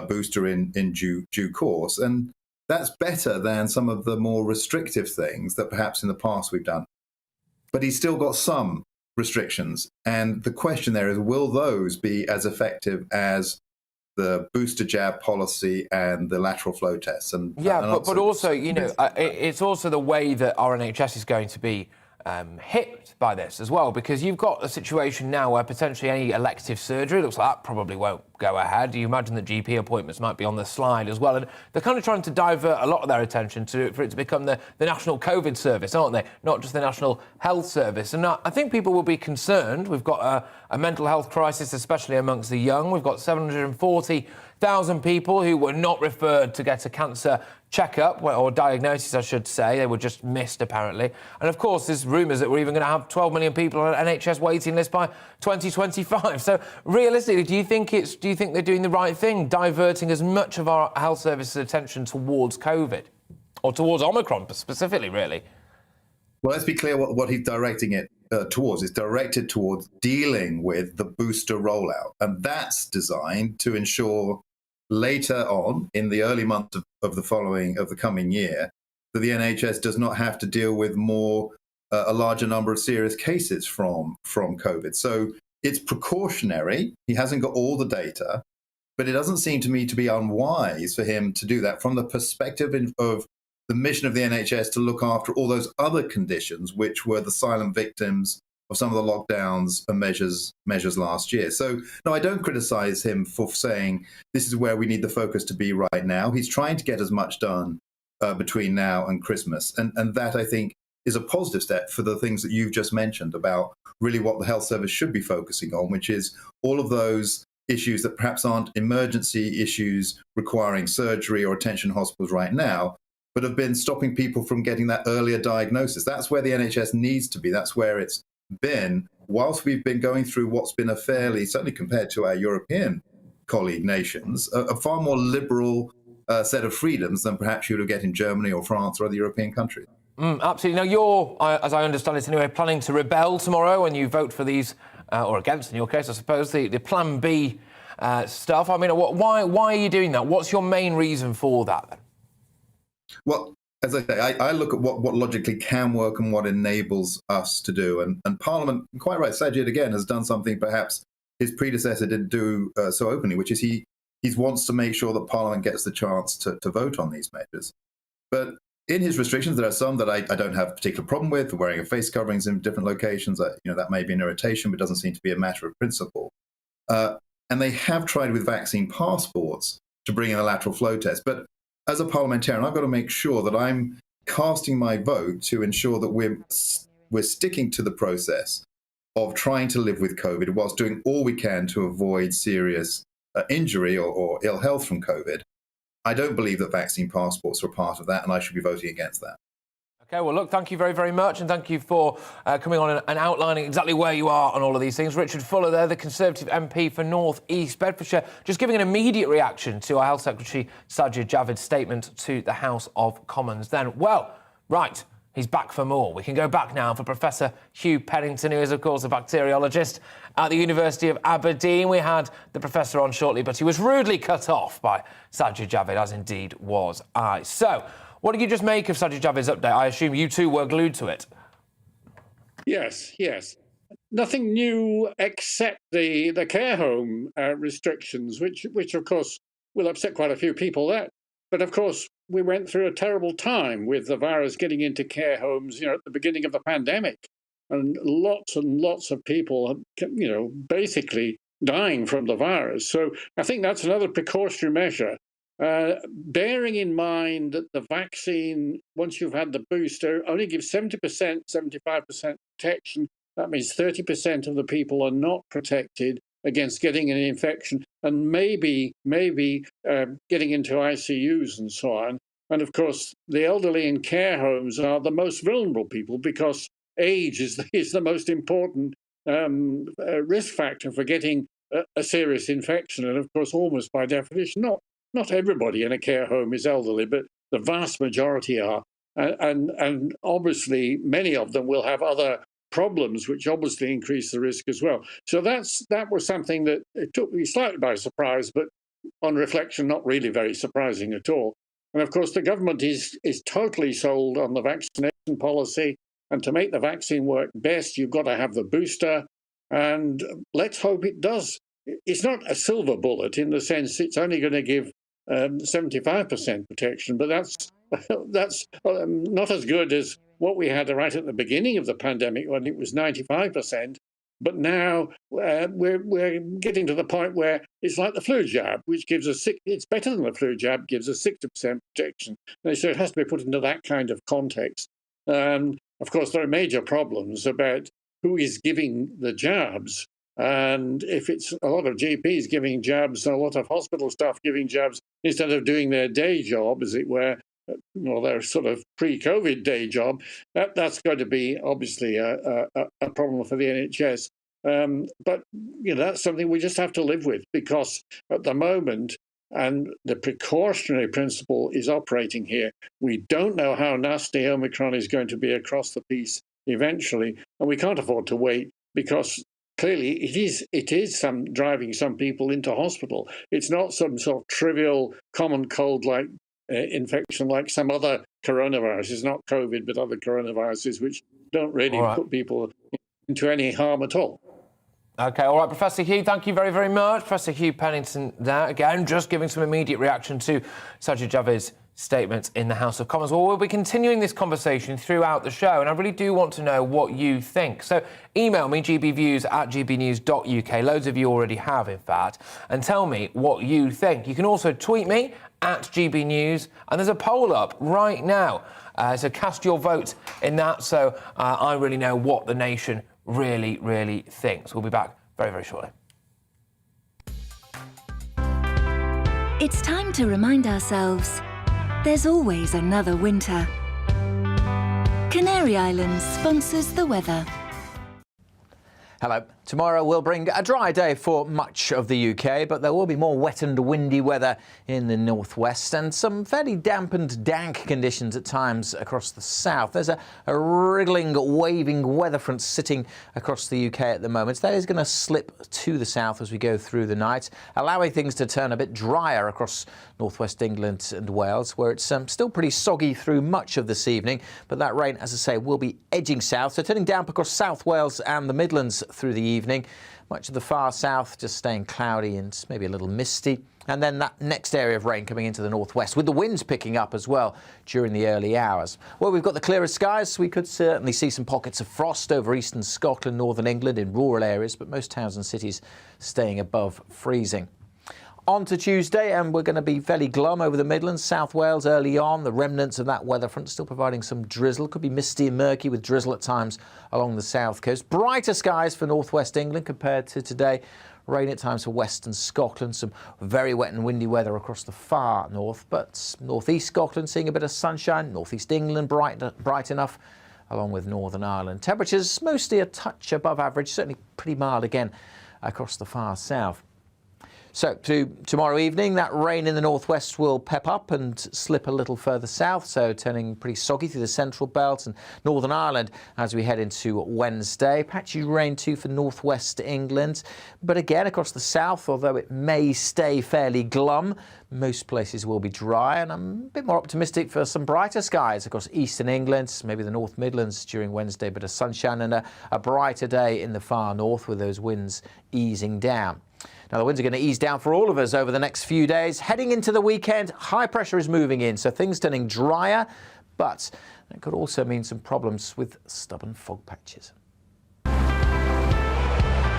booster in due course. And that's better than some of the more restrictive things that perhaps in the past we've done. But he's still got some restrictions. And the question there is, will those be as effective as the booster jab policy and the lateral flow tests? But also, it's also the way that our NHS is going to be hit by this as well, because you've got a situation now where potentially any elective surgery looks like that probably won't go ahead. You imagine that GP appointments might be on the slide as well, and they're kind of trying to divert a lot of their attention for it to become the National COVID Service, aren't they? Not just the National Health Service. And I think people will be concerned. We've got a mental health crisis, especially amongst the young. We've got 740,000 people who were not referred to get a cancer checkup, or diagnosis, I should say. They were just missed, apparently. And, of course, there's rumours that we're even going to have 12 million people on an NHS waiting list by 2025. So, realistically, do you think they're doing the right thing, diverting as much of our health services' attention towards COVID, or towards Omicron specifically, really? Well, let's be clear what he's directing it towards. It's directed towards dealing with the booster rollout. And that's designed to ensure later on, in the early months of the coming year, that the NHS does not have to deal with a larger number of serious cases from COVID. So it's precautionary. He hasn't got all the data, but it doesn't seem to me to be unwise for him to do that from the perspective of the mission of the NHS to look after all those other conditions, which were the silent victims of some of the lockdowns and measures last year. So, no, I don't criticise him for saying this is where we need the focus to be right now. He's trying to get as much done between now and Christmas. And that, I think, is a positive step for the things that you've just mentioned about really what the health service should be focusing on, which is all of those issues that perhaps aren't emergency issues requiring surgery or attention hospitals right now, but have been stopping people from getting that earlier diagnosis. That's where the NHS needs to be. That's where it's been whilst we've been going through what's been a fairly, certainly compared to our European colleague nations, a far more liberal set of freedoms than perhaps you would get in Germany or France or other European countries. Absolutely. Now, you're, as I understand it anyway, planning to rebel tomorrow when you vote for these, or against, in your case, I suppose, the Plan B stuff. I mean, why are you doing that? What's your main reason for that, then? Well, as I say, I look at what logically can work and what enables us to do. And Parliament, quite right, Sajid, again, has done something perhaps his predecessor didn't do so openly, which is he wants to make sure that Parliament gets the chance to vote on these measures. But in his restrictions, there are some that I don't have a particular problem with, wearing of face coverings in different locations. That may be an irritation, but doesn't seem to be a matter of principle. And they have tried with vaccine passports to bring in a lateral flow test. But as a parliamentarian, I've got to make sure that I'm casting my vote to ensure that we're sticking to the process of trying to live with COVID whilst doing all we can to avoid serious injury or ill health from COVID. I don't believe that vaccine passports are a part of that, and I should be voting against that. OK, well, look, thank you very, very much, and thank you for coming on and outlining exactly where you are on all of these things. Richard Fuller there, the Conservative MP for North East Bedfordshire, just giving an immediate reaction to our Health Secretary Sajid Javid's statement to the House of Commons then. Well, right, he's back for more. We can go back now for Professor Hugh Pennington, who is, of course, a bacteriologist at the University of Aberdeen. We had the professor on shortly, but he was rudely cut off by Sajid Javid, as indeed was I. So, what did you just make of Sajid Javid's update? I assume you too were glued to it. Yes. Nothing new except the care home restrictions, which of course will upset quite a few people. But of course, we went through a terrible time with the virus getting into care homes, at the beginning of the pandemic, and lots of people, basically dying from the virus. So I think that's another precautionary measure. Bearing in mind that the vaccine, once you've had the booster, only gives 70%, 75% protection. That means 30% of the people are not protected against getting an infection and maybe getting into ICUs and so on. And of course, the elderly in care homes are the most vulnerable people because age is the most important risk factor for getting a serious infection. And of course, almost by definition, not everybody in a care home is elderly, but the vast majority are. And obviously, many of them will have other problems, which obviously increase the risk as well. So that was something that it took me slightly by surprise, but on reflection, not really very surprising at all. And of course, the government is totally sold on the vaccination policy. And to make the vaccine work best, you've got to have the booster. And let's hope it does. It's not a silver bullet in the sense it's only going to give 75% protection, but that's not as good as what we had right at the beginning of the pandemic when it was 95%. But now we're getting to the point where it's like the flu jab, which gives us it's better than the flu jab, gives us 60% protection. And so it has to be put into that kind of context. Of course, there are major problems about who is giving the jabs. And if it's a lot of GPs giving jabs and a lot of hospital staff giving jabs instead of doing their day job, as it were, their sort of pre-COVID day job, that's going to be obviously a problem for the NHS. But that's something we just have to live with because at the moment, and the precautionary principle is operating here, we don't know how nasty Omicron is going to be across the piece eventually, and we can't afford to wait because clearly it is driving some people into hospital. It's not some sort of trivial common cold like infection like some other coronaviruses, not COVID, but other coronaviruses, which don't really put people into any harm at all. OK, all right, Professor Hugh, thank you very, very much. Professor Hugh Pennington there, again, just giving some immediate reaction to Sajid Javid's statements in the House of Commons. Well, we'll be continuing this conversation throughout the show, and I really do want to know what you think. So email me, gbviews@gbnews.uk. Loads of you already have, in fact, and tell me what you think. You can also tweet me @GBNews, and there's a poll up right now. So cast your vote in that, so I really know what the nation really, really thinks. We'll be back very, very shortly. It's time to remind ourselves there's always another winter. Canary Islands sponsors the weather. Hello. Tomorrow will bring a dry day for much of the UK, but there will be more wet and windy weather in the northwest and some fairly damp and dank conditions at times across the south. There's a wriggling, waving weather front sitting across the UK at the moment. That is going to slip to the south as we go through the night, allowing things to turn a bit drier across northwest England and Wales, where it's still pretty soggy through much of this evening. But that rain, as I say, will be edging south, so turning damp across South Wales and the Midlands through the evening. Much of the far south just staying cloudy and maybe a little misty. And then that next area of rain coming into the northwest, with the winds picking up as well during the early hours. Well, we've got the clearest skies. We could certainly see some pockets of frost over eastern Scotland, northern England in rural areas, but most towns and cities staying above freezing. On to Tuesday, and we're going to be fairly glum over the Midlands, South Wales early on. The remnants of that weather front still providing some drizzle. Could be misty and murky with drizzle at times along the south coast. Brighter skies for northwest England compared to today. Rain at times for western Scotland. Some very wet and windy weather across the far north. But northeast Scotland seeing a bit of sunshine. Northeast England bright enough, along with Northern Ireland. Temperatures mostly a touch above average, certainly pretty mild again across the far south. So to tomorrow evening, that rain in the northwest will pep up and slip a little further south, so turning pretty soggy through the central belt and Northern Ireland as we head into Wednesday. Patchy rain too for northwest England, but again across the south, although it may stay fairly glum, most places will be dry, and I'm a bit more optimistic for some brighter skies across eastern England, maybe the North Midlands during Wednesday, but a sunshine and a brighter day in the far north with those winds easing down. Now, the winds are going to ease down for all of us over the next few days. Heading into the weekend, high pressure is moving in, so things turning drier, but that could also mean some problems with stubborn fog patches.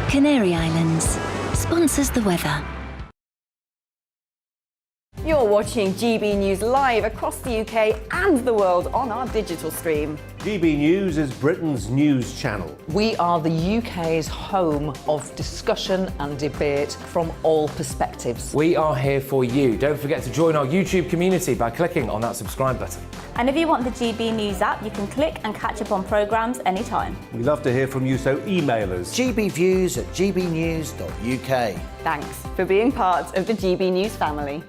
Canary Islands sponsors the weather. You're watching GB News live across the UK and the world on our digital stream. GB News is Britain's news channel. We are the UK's home of discussion and debate from all perspectives. We are here for you. Don't forget to join our YouTube community by clicking on that subscribe button. And if you want the GB News app, you can click and catch up on programmes anytime. We love to hear from you, so email us. gbviews@gbnews.uk. Thanks for being part of the GB News family.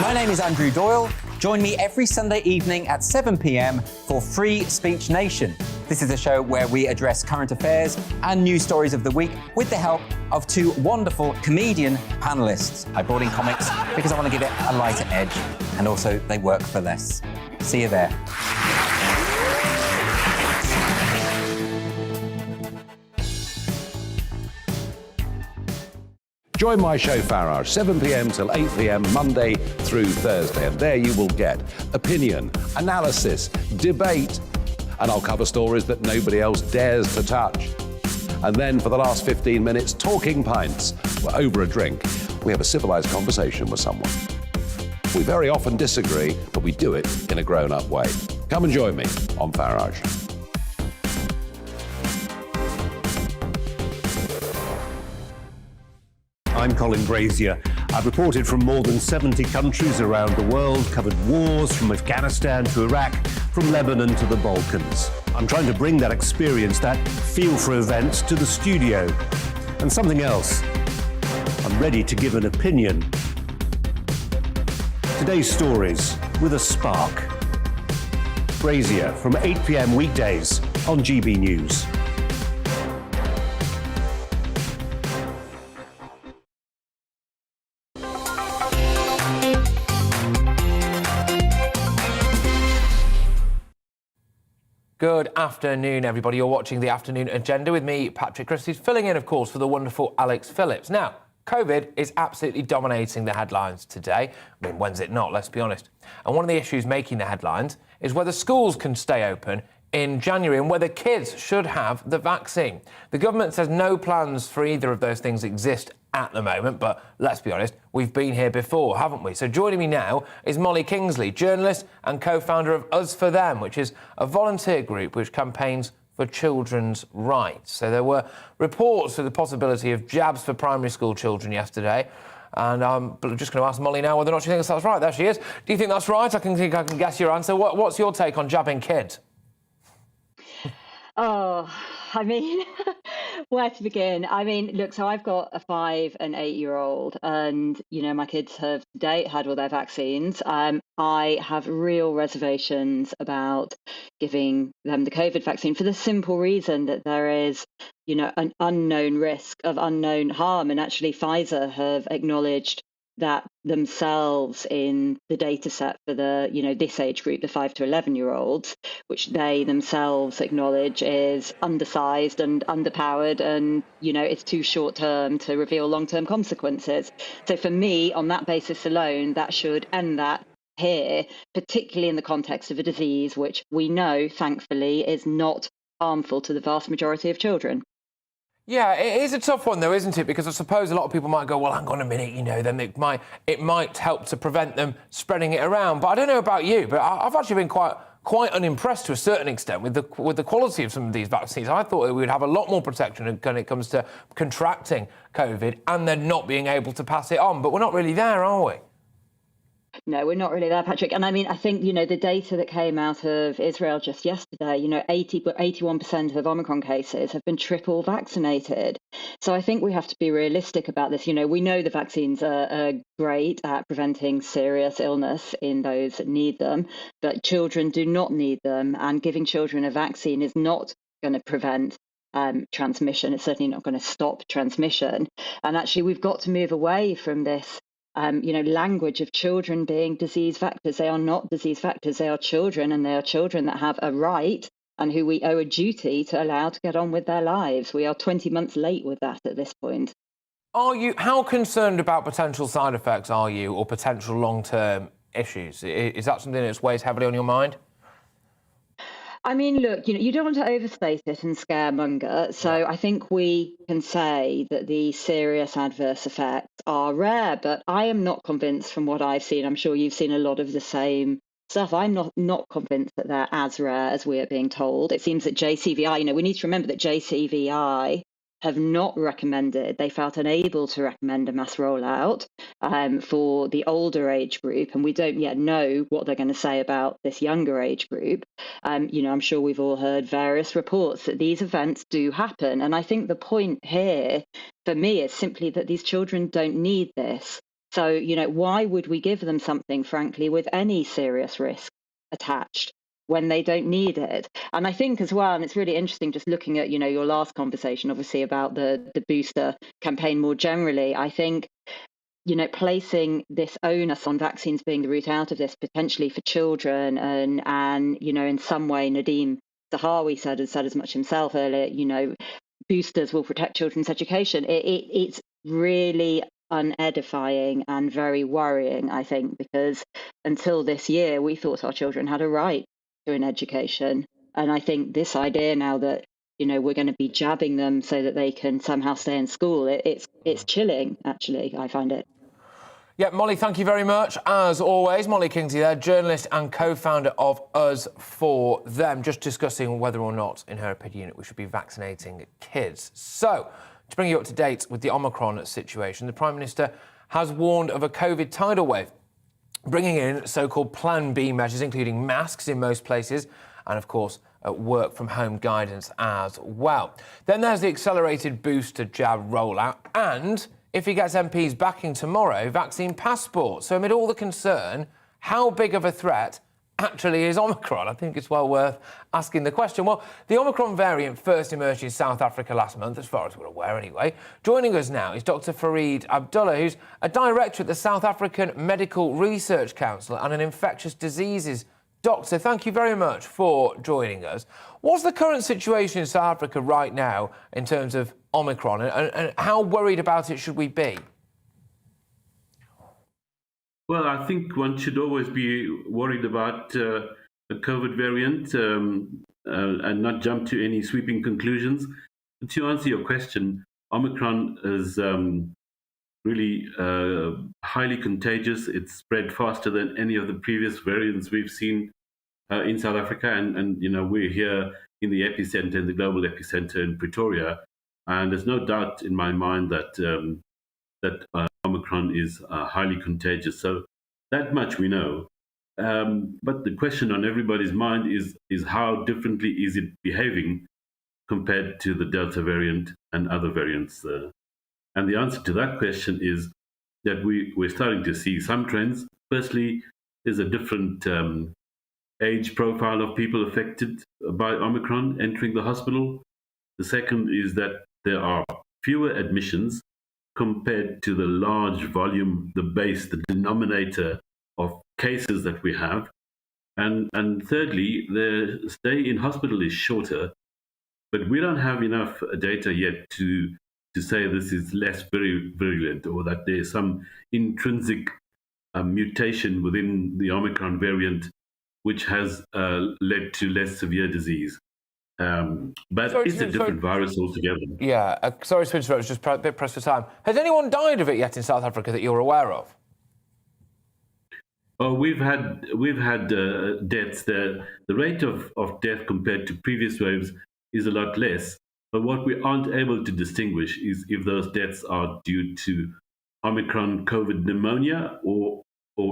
My name is Andrew Doyle. Join me every Sunday evening at 7 p.m. for Free Speech Nation. This is a show where we address current affairs and news stories of the week with the help of two wonderful comedian panellists. I brought in comics because I want to give it a lighter edge, and also they work for less. See you there. Join my show Farage, 7 p.m. till 8 p.m. Monday through Thursday, and there you will get opinion, analysis, debate, and I'll cover stories that nobody else dares to touch. And then for the last 15 minutes, talking pints. We're over a drink. We have a civilised conversation with someone. We very often disagree, but we do it in a grown-up way. Come and join me on Farage. I'm Colin Brazier. I've reported from more than 70 countries around the world, covered wars from Afghanistan to Iraq, from Lebanon to the Balkans. I'm trying to bring that experience, that feel for events, to the studio. And something else, I'm ready to give an opinion. Today's stories with a spark. Brazier from 8 p.m. weekdays on GB News. Good afternoon, everybody. You're watching The Afternoon Agenda with me, Patrick Christie's, filling in, of course, for the wonderful Alex Phillips. Now, COVID is absolutely dominating the headlines today. I mean, when's it not, let's be honest. And one of the issues making the headlines is whether schools can stay open in January and whether kids should have the vaccine. The government says no plans for either of those things exist at the moment, but let's be honest, we've been here before, haven't we? So joining me now is Molly Kingsley, journalist and co-founder of Us For Them, which is a volunteer group which campaigns for children's rights. So there were reports of the possibility of jabs for primary school children yesterday. And I'm just going to ask Molly now whether or not she thinks that's right. There she is. Do you think that's right? I can guess your answer. What's your take on jabbing kids? Oh, I mean, where to begin? I mean, look, so I've got a 5 and 8-year-old, and, you know, my kids have to date had all their vaccines. I have real reservations about giving them the COVID vaccine for the simple reason that there is, you know, an unknown risk of unknown harm. And actually, Pfizer have acknowledged that themselves in the data set for the, you know, this age group, the 5 to 11-year-olds, which they themselves acknowledge is undersized and underpowered, and, you know, it's too short term to reveal long-term consequences. So for me, on that basis alone, that should end that here, particularly in the context of a disease which we know, thankfully, is not harmful to the vast majority of children. Yeah, it is a tough one, though, isn't it? Because I suppose a lot of people might go, well, hang on a minute, you know, then it might help to prevent them spreading it around. But I don't know about you, but I've actually been quite unimpressed to a certain extent with the quality of some of these vaccines. I thought we would have a lot more protection when it comes to contracting COVID and then not being able to pass it on. But we're not really there, are we? No, we're not really there, Patrick. And I mean, I think, you know, the data that came out of Israel just yesterday, you know, 81% of Omicron cases have been triple vaccinated. So I think we have to be realistic about this. You know, we know the vaccines are great at preventing serious illness in those that need them, but children do not need them. And giving children a vaccine is not going to prevent transmission. It's certainly not going to stop transmission. And actually, we've got to move away from this you know, language of children being disease vectors. They are not disease vectors. They are children, and they are children that have a right and who we owe a duty to allow to get on with their lives. We are 20 months late with that at this point. How concerned about potential side effects are you, or potential long-term issues? Is that something that weighs heavily on your mind? I mean, look, you know, you don't want to overstate it and scaremonger. So I think we can say that the serious adverse effects are rare, but I am not convinced from what I've seen. I'm sure you've seen a lot of the same stuff. I'm not convinced that they're as rare as we are being told. It seems that JCVI, you know, we need to remember that JCVI have not recommended, they felt unable to recommend a mass rollout for the older age group. And we don't yet know what they're going to say about this younger age group. You know, I'm sure we've all heard various reports that these events do happen. And I think the point here for me is simply that these children don't need this. So, you know, why would we give them something, frankly, with any serious risk attached when they don't need it? And I think as well, and it's really interesting just looking at, you know, your last conversation, obviously, about the booster campaign more generally, I think, you know, placing this onus on vaccines being the route out of this potentially for children and you know, in some way, Nadeem Zahawi said as much himself earlier, you know, boosters will protect children's education. It's really unedifying and very worrying, I think, because until this year, we thought our children had a right to an education. And I think this idea now that, you know, we're going to be jabbing them so that they can somehow stay in school, it's chilling, actually, I find it. Yeah, Molly, thank you very much. As always, Molly Kingsley there, journalist and co-founder of Us For Them, just discussing whether or not, in her opinion, we should be vaccinating kids. So, to bring you up to date with the Omicron situation, the Prime Minister has warned of a COVID tidal wave, bringing in so-called Plan B measures, including masks in most places and, of course, work-from-home guidance as well. Then there's the accelerated booster jab rollout and, if he gets MPs backing tomorrow, vaccine passports. So amid all the concern, how big of a threat actually is Omicron? I think it's well worth asking the question. Well, the Omicron variant first emerged in South Africa last month, as far as we're aware anyway. Joining us now is Dr. Fareed Abdullah, who's a director at the South African Medical Research Council and an infectious diseases Doctor, thank you very much for joining us. What's the current situation in South Africa right now in terms of Omicron, and how worried about it should we be? Well, I think one should always be worried about a COVID variant and not jump to any sweeping conclusions. To answer your question, Omicron is really highly contagious. It's spread faster than any of the previous variants we've seen in South Africa, and you know, we're here in the epicenter, in the global epicenter in Pretoria, and there's no doubt in my mind that Omicron is highly contagious. So that much we know. But the question on everybody's mind is how differently is it behaving compared to the Delta variant and other variants. And the answer to that question is that we're starting to see some trends. Firstly, there's a different age profile of people affected by Omicron entering the hospital. The second is that there are fewer admissions compared to the large volume, the base, the denominator of cases that we have. And thirdly, the stay in hospital is shorter, but we don't have enough data yet to say this is less virulent or that there's some intrinsic mutation within the Omicron variant which has led to less severe disease. But it's a different virus altogether. Yeah, sorry to interrupt, just a bit pressed for time. Has anyone died of it yet in South Africa that you're aware of? Oh, we've had deaths there. The rate of death compared to previous waves is a lot less. But what we aren't able to distinguish is if those deaths are due to Omicron COVID pneumonia or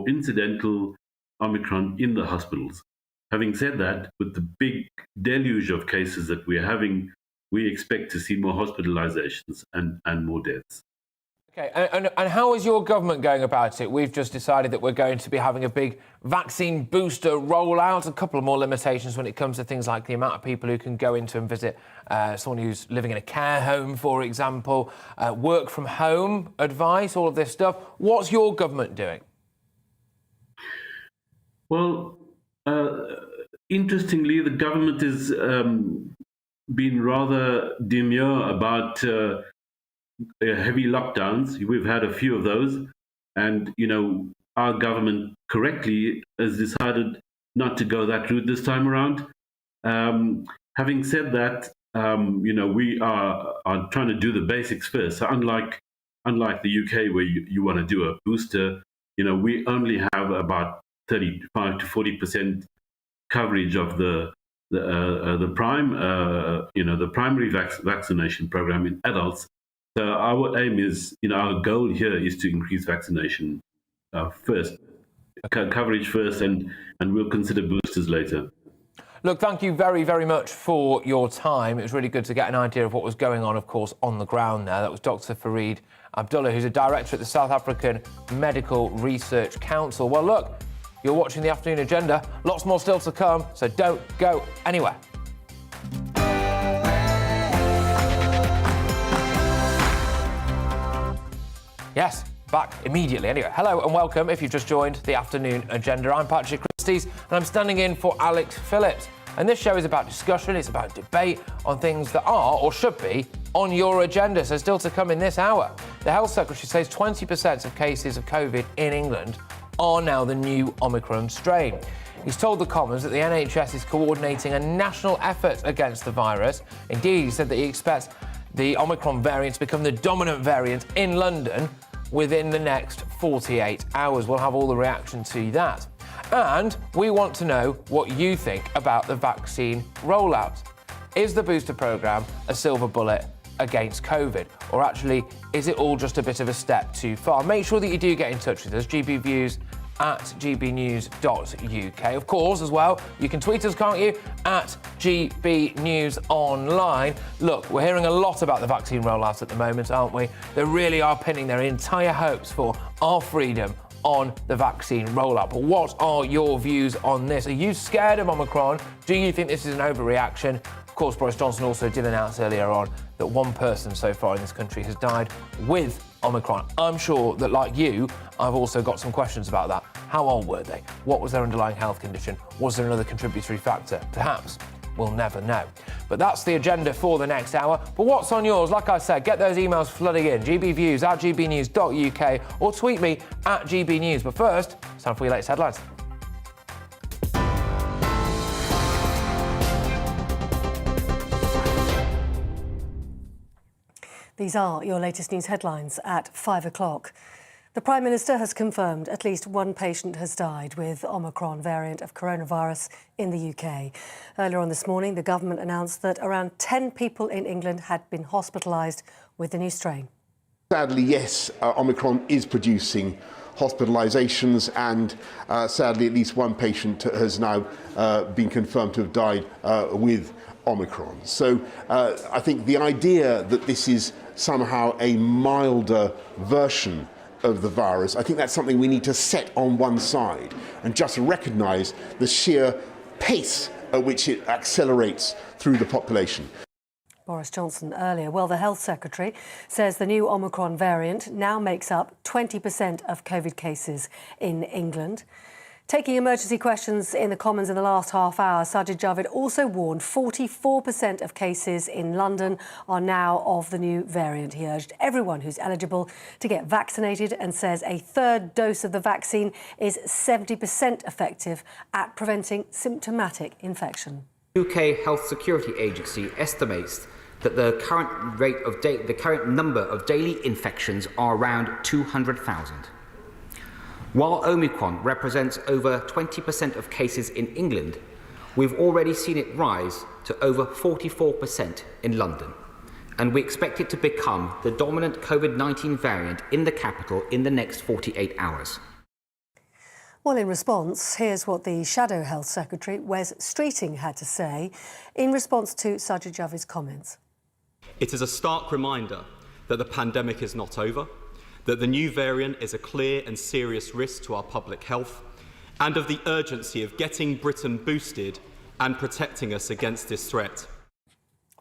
incidental Omicron in the hospitals. Having said that, with the big deluge of cases that we're having, we expect to see more hospitalizations and more deaths. Okay, and how is your government going about it? We've just decided that we're going to be having a big vaccine booster rollout, a couple of more limitations when it comes to things like the amount of people who can go into and visit someone who's living in a care home, for example, work from home advice, all of this stuff. What's your government doing? Well, interestingly, the government has been rather demure about heavy lockdowns. We've had a few of those, and you know, our government correctly has decided not to go that route this time around. Having said that, you know, we are trying to do the basics first. So unlike the UK, where you want to do a booster, you know, we only have about 35 to 40% coverage of the primary vaccination program in adults. So our aim is, you know, our goal here is to increase vaccination first, coverage first, and we'll consider boosters later. Look, thank you very, very much for your time. It was really good to get an idea of what was going on, of course, on the ground there. That was Dr. Fareed Abdullah, who's a director at the South African Medical Research Council. Well, look, you're watching the Afternoon Agenda. Lots more still to come, so don't go anywhere. Yes, back immediately. Anyway, hello and welcome if you've just joined the Afternoon Agenda. I'm Patrick Christies and I'm standing in for Alex Phillips. And this show is about discussion, it's about debate on things that are, or should be, on your agenda. So still to come in this hour. The Health Secretary says 20% of cases of COVID in England are now the new Omicron strain. He's told the Commons that the NHS is coordinating a national effort against the virus. Indeed, he said that he expects the Omicron variant to become the dominant variant in London within the next 48 hours. We'll have all the reaction to that. And we want to know what you think about the vaccine rollout. Is the booster programme a silver bullet against COVID? Or actually, is it all just a bit of a step too far? Make sure that you do get in touch with us, GBViews at gbnews.uk. Of course, as well, you can tweet us, can't you, at gbnewsonline. Look, we're hearing a lot about the vaccine rollout at the moment, aren't we? They really are pinning their entire hopes for our freedom on the vaccine rollout. But what are your views on this? Are you scared of Omicron? Do you think this is an overreaction? Of course, Boris Johnson also did announce earlier on that one person so far in this country has died with Omicron. I'm sure that, like you, I've also got some questions about that. How old were they? What was their underlying health condition? Was there another contributory factor? Perhaps. We'll never know. But that's the agenda for the next hour. But what's on yours? Like I said, get those emails flooding in. GBviews at gbnews.uk or tweet me at GBnews. But first, it's time for your latest headlines. These are your latest news headlines at 5 o'clock. The Prime Minister has confirmed at least one patient has died with Omicron variant of coronavirus in the UK. Earlier on this morning, the government announced that around 10 people in England had been hospitalised with the new strain. Sadly, yes, Omicron is producing hospitalisations, and sadly at least one patient has now been confirmed to have died with Omicron. So I think the idea that this is somehow a milder version of the virus, I think that's something we need to set on one side and just recognise the sheer pace at which it accelerates through the population. Boris Johnson earlier. Well, the Health Secretary says the new Omicron variant now makes up 20% of COVID cases in England. Taking emergency questions in the Commons in the last half hour, Sajid Javid also warned 44% of cases in London are now of the new variant. He urged everyone who's eligible to get vaccinated and says a third dose of the vaccine is 70% effective at preventing symptomatic infection. UK Health Security Agency estimates that the current number of daily infections are around 200,000. While Omicron represents over 20% of cases in England, we've already seen it rise to over 44% in London, and we expect it to become the dominant COVID-19 variant in the capital in the next 48 hours. Well, in response, here's what the Shadow Health Secretary, Wes Streeting, had to say in response to Sajid Javid's comments. It is a stark reminder that the pandemic is not over, that the new variant is a clear and serious risk to our public health, and of the urgency of getting Britain boosted and protecting us against this threat.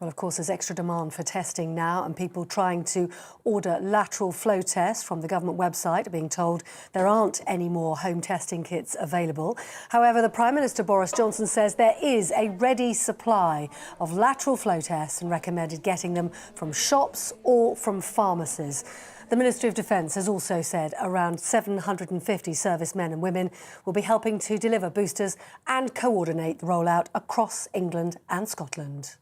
Well, of course, there's extra demand for testing now, and people trying to order lateral flow tests from the government website are being told there aren't any more home testing kits available. However, the Prime Minister Boris Johnson says there is a ready supply of lateral flow tests and recommended getting them from shops or from pharmacies. The Ministry of Defence has also said around 750 servicemen and women will be helping to deliver boosters and coordinate the rollout across England and Scotland.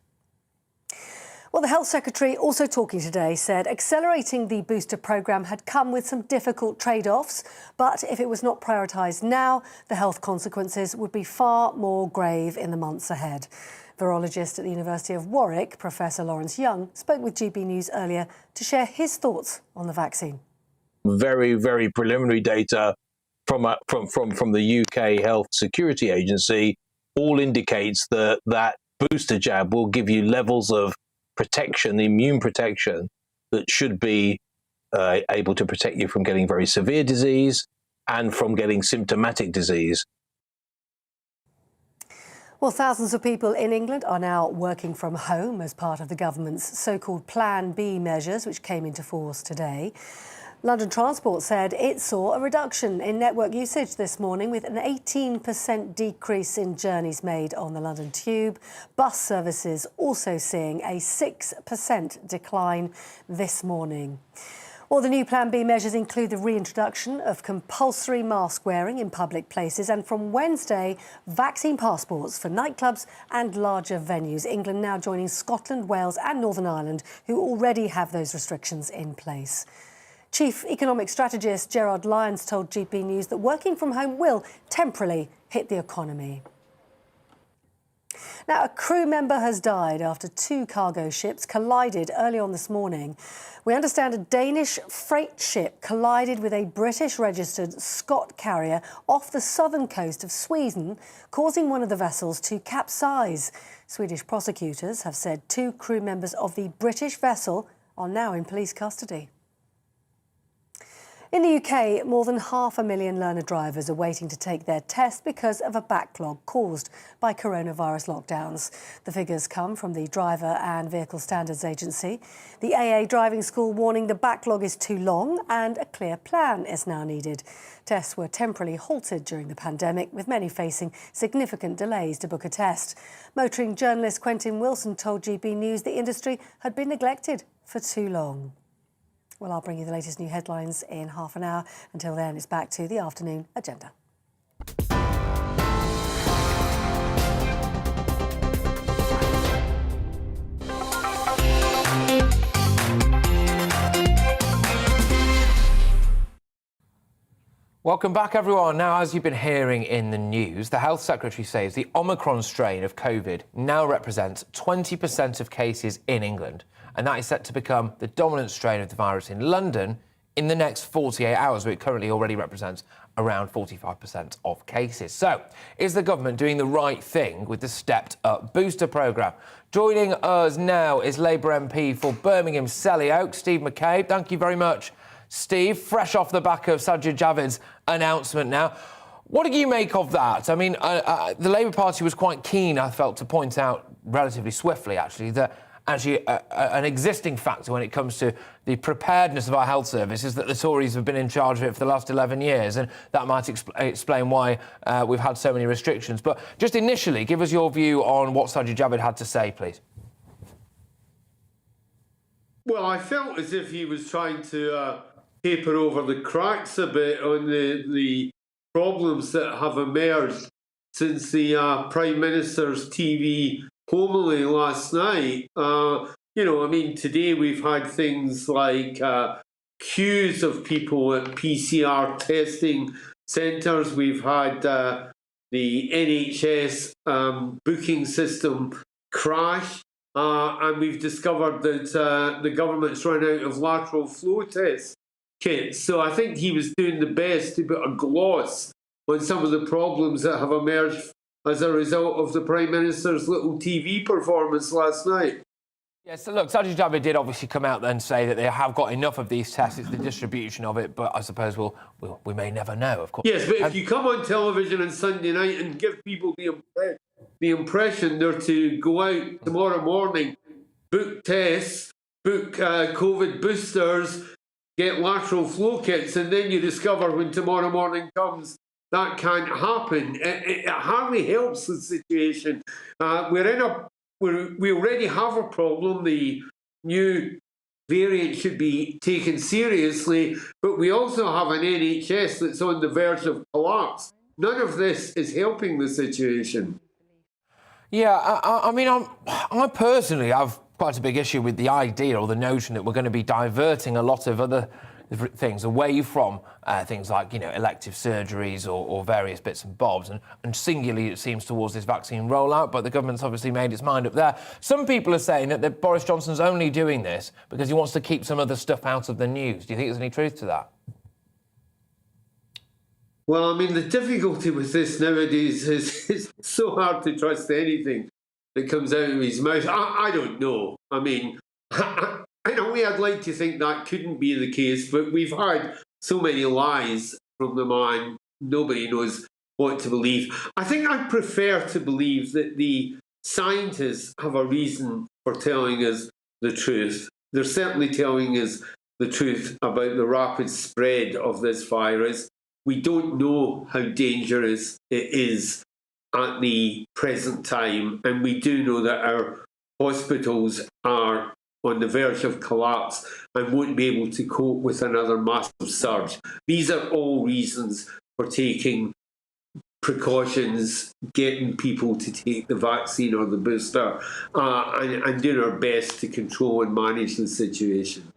Well, the Health Secretary, also talking today, said accelerating the booster programme had come with some difficult trade-offs, but if it was not prioritised now, the health consequences would be far more grave in the months ahead. Virologist at the University of Warwick, Professor Lawrence Young, spoke with GB News earlier to share his thoughts on the vaccine. Very, very preliminary data from the UK Health Security Agency all indicates that booster jab will give you levels of protection, immune protection, that should be able to protect you from getting very severe disease and from getting symptomatic disease. Well, thousands of people in England are now working from home as part of the government's so-called Plan B measures, which came into force today. London Transport said it saw a reduction in network usage this morning, with an 18% decrease in journeys made on the London Tube. Bus services also seeing a 6% decline this morning. Well, the new Plan B measures include the reintroduction of compulsory mask wearing in public places, and from Wednesday, vaccine passports for nightclubs and larger venues. England now joining Scotland, Wales and Northern Ireland, who already have those restrictions in place. Chief Economic Strategist Gerard Lyons told GB News that working from home will temporarily hit the economy. Now, a crew member has died after two cargo ships collided early on this morning. We understand a Danish freight ship collided with a British-registered Scot carrier off the southern coast of Sweden, causing one of the vessels to capsize. Swedish prosecutors have said two crew members of the British vessel are now in police custody. In the UK, more than 500,000 learner drivers are waiting to take their test because of a backlog caused by coronavirus lockdowns. The figures come from the Driver and Vehicle Standards Agency. The AA driving school warning the backlog is too long and a clear plan is now needed. Tests were temporarily halted during the pandemic, with many facing significant delays to book a test. Motoring journalist Quentin Wilson told GB News the industry had been neglected for too long. Well, I'll bring you the latest new headlines in half an hour. Until then, it's back to the afternoon agenda. Welcome back, everyone. Now, as you've been hearing in the news, the Health Secretary says the Omicron strain of COVID now represents 20% of cases in England, and that is set to become the dominant strain of the virus in London in the next 48 hours, where it currently already represents around 45% of cases. So, is the government doing the right thing with the stepped-up booster programme? Joining us now is Labour MP for Birmingham Selly Oak, Steve McCabe. Thank you very much, Steve. Fresh off the back of Sajid Javid's announcement now. What do you make of that? I mean, the Labour Party was quite keen, I felt, to point out relatively swiftly, actually, that an existing factor when it comes to the preparedness of our health service is that the Tories have been in charge of it for the last 11 years, and that might explain why we've had so many restrictions. But just initially, give us your view on what Sajid Javid had to say, please. Well, I felt as if he was trying to paper over the cracks a bit on the problems that have emerged since the Prime Minister's TV homily last night. Today we've had things like queues of people at PCR testing centres. We've had the NHS booking system crash, and we've discovered that the government's run out of lateral flow test kits. So I think he was doing the best to put a gloss on some of the problems that have emerged as a result of the Prime Minister's little TV performance last night. Yes, so look, Sajid Javid did obviously come out and say that they have got enough of these tests. It's the distribution of it, but I suppose we may never know, of course. Yes, but if you come on television on Sunday night and give people the impression they're to go out tomorrow morning, book tests, book COVID boosters, get lateral flow kits, and then you discover when tomorrow morning comes that can't happen, it hardly helps the situation. We already have a problem. The new variant should be taken seriously, but we also have an NHS that's on the verge of collapse. None of this is helping the situation. Yeah, I personally have quite a big issue with the idea or the notion that we're going to be diverting a lot of other things away from things like, elective surgeries or various bits and bobs, and singularly it seems towards this vaccine rollout, but the government's obviously made its mind up there. Some people are saying that Boris Johnson's only doing this because he wants to keep some other stuff out of the news. Do you think there's any truth to that? Well, the difficulty with this nowadays is it's so hard to trust anything that comes out of his mouth. I don't know. In a way, I'd like to think that couldn't be the case, but we've had so many lies from the man, nobody knows what to believe. I think I prefer to believe that the scientists have a reason for telling us the truth. They're certainly telling us the truth about the rapid spread of this virus. We don't know how dangerous it is at the present time, and we do know that our hospitals are on the verge of collapse and won't be able to cope with another massive surge. These are all reasons for taking precautions, getting people to take the vaccine or the booster, and doing our best to control and manage the situation.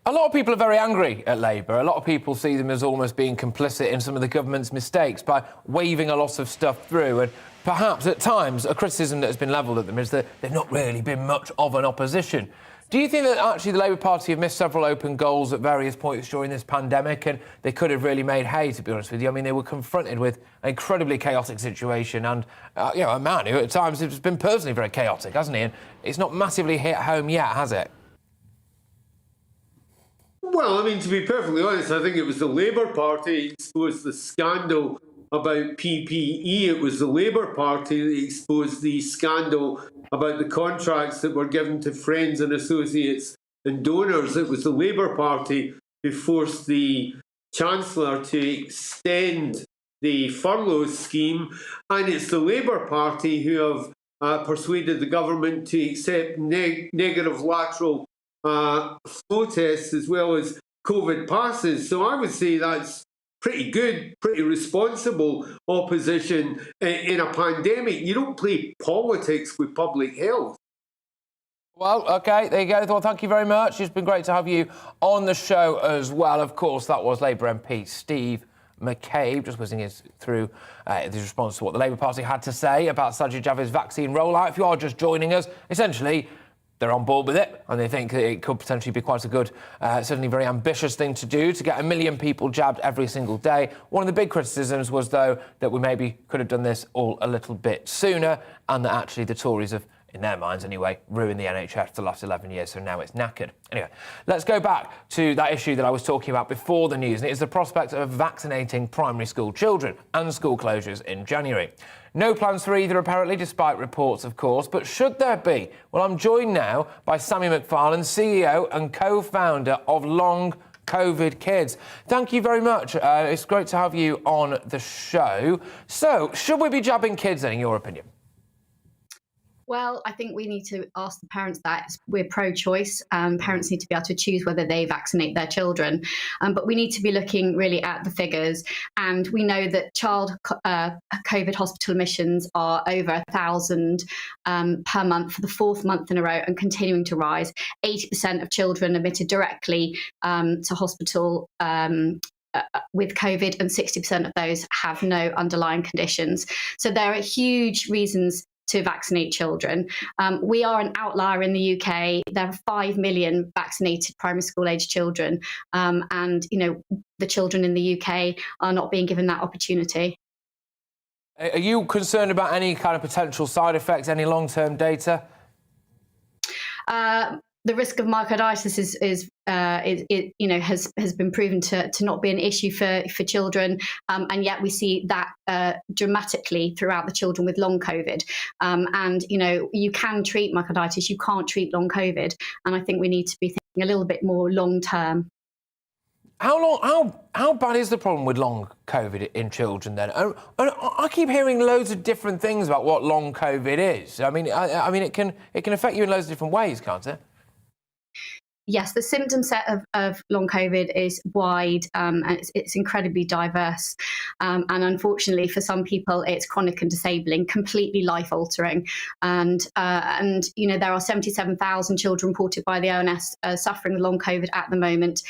A lot of people are very angry at Labour. A lot of people see them as almost being complicit in some of the government's mistakes by waving a lot of stuff through. And perhaps at times a criticism that has been levelled at them is that they've not really been much of an opposition. Do you think that actually the Labour Party have missed several open goals at various points during this pandemic, and they could have really made hay, to be honest with you? They were confronted with an incredibly chaotic situation and, a man who at times has been personally very chaotic, hasn't he? And it's not massively hit home yet, has it? Well, I mean, to be perfectly honest, I think it was the Labour Party that exposed the scandal about PPE. It was the Labour Party that exposed the scandal about the contracts that were given to friends and associates and donors. It was the Labour Party who forced the Chancellor to extend the furlough scheme, and it's the Labour Party who have persuaded the government to accept negative lateral flow tests as well as COVID passes. So I would say that's pretty good, pretty responsible opposition in a pandemic. You don't play politics with public health. Well, OK, there you go. Well, thank you very much. It's been great to have you on the show as well. Of course, that was Labour MP Steve McCabe, just whizzing us through his response to what the Labour Party had to say about Sajid Javid's vaccine rollout. If you are just joining us, essentially, they're on board with it, and they think that it could potentially be quite a good, certainly very ambitious thing to do, to get 1 million people jabbed every single day. One of the big criticisms was, though, that we maybe could have done this all a little bit sooner, and that actually the Tories have, in their minds anyway, ruined the NHS for the last 11 years, so now it's knackered. Anyway, let's go back to that issue that I was talking about before the news, and it is the prospect of vaccinating primary school children and school closures in January. No plans for either, apparently, despite reports, of course. But should there be? Well, I'm joined now by Sammy McFarlane, CEO and co-founder of Long COVID Kids. Thank you very much. It's great to have you on the show. So, should we be jabbing kids then, in your opinion? Well, I think we need to ask the parents that. We're pro-choice. Parents need to be able to choose whether they vaccinate their children. But we need to be looking really at the figures. And we know that child COVID hospital admissions are over 1,000 per month for the 4th month in a row and continuing to rise. 80% of children admitted directly to hospital with COVID, and 60% of those have no underlying conditions. So there are huge reasons to vaccinate children. We are an outlier in the UK. There are 5 million vaccinated primary school age children. And, you know, the children in the UK are not being given that opportunity. Are you concerned about any kind of potential side effects, any long-term data? The risk of myocarditis has been proven to not be an issue for children, and yet we see that dramatically throughout the children with long COVID. And you know, you can treat myocarditis, you can't treat long COVID, and I think we need to be thinking a little bit more long term. How bad is the problem with long COVID in children then? And I keep hearing loads of different things about what long COVID is. I mean, it can affect you in loads of different ways, can't it? Yes, the symptom set of long COVID is wide and it's incredibly diverse. And unfortunately, for some people, it's chronic and disabling, completely life-altering. And you know, there are 77,000 children reported by the ONS suffering long COVID at the moment,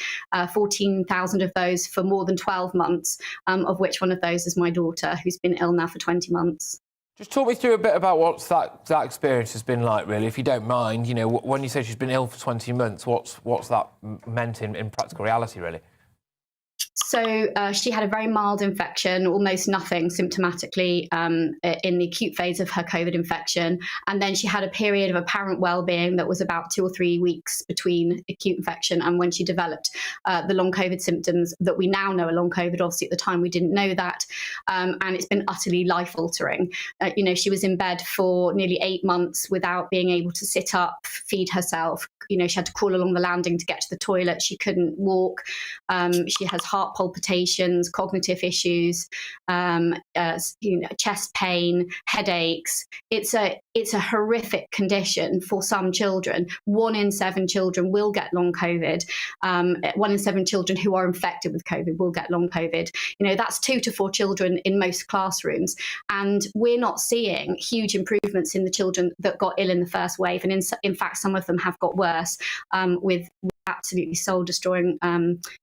14,000 of those for more than 12 months, of which one of those is my daughter, who's been ill now for 20 months. Just talk me through a bit about what that experience has been like, really, if you don't mind. You know, when you say she's been ill for 20 months, what's that meant in practical reality, really? So she had a very mild infection, almost nothing symptomatically in the acute phase of her COVID infection. And then she had a period of apparent well-being that was about 2 or 3 weeks between acute infection and when she developed the long COVID symptoms that we now know are long COVID. Obviously, at the time, we didn't know that. And it's been utterly life-altering. You know, she was in bed for nearly 8 months without being able to sit up, feed herself. You know, she had to crawl along the landing to get to the toilet. She couldn't walk. She has heart palpitations, cognitive issues, chest pain, headaches. It's a horrific condition for some children. 1 in 7 children will get long COVID. 1 in 7 children who are infected with COVID will get long COVID. You know, that's 2 to 4 children in most classrooms. And we're not seeing huge improvements in the children that got ill in the first wave. And in fact, some of them have got worse with absolutely soul-destroying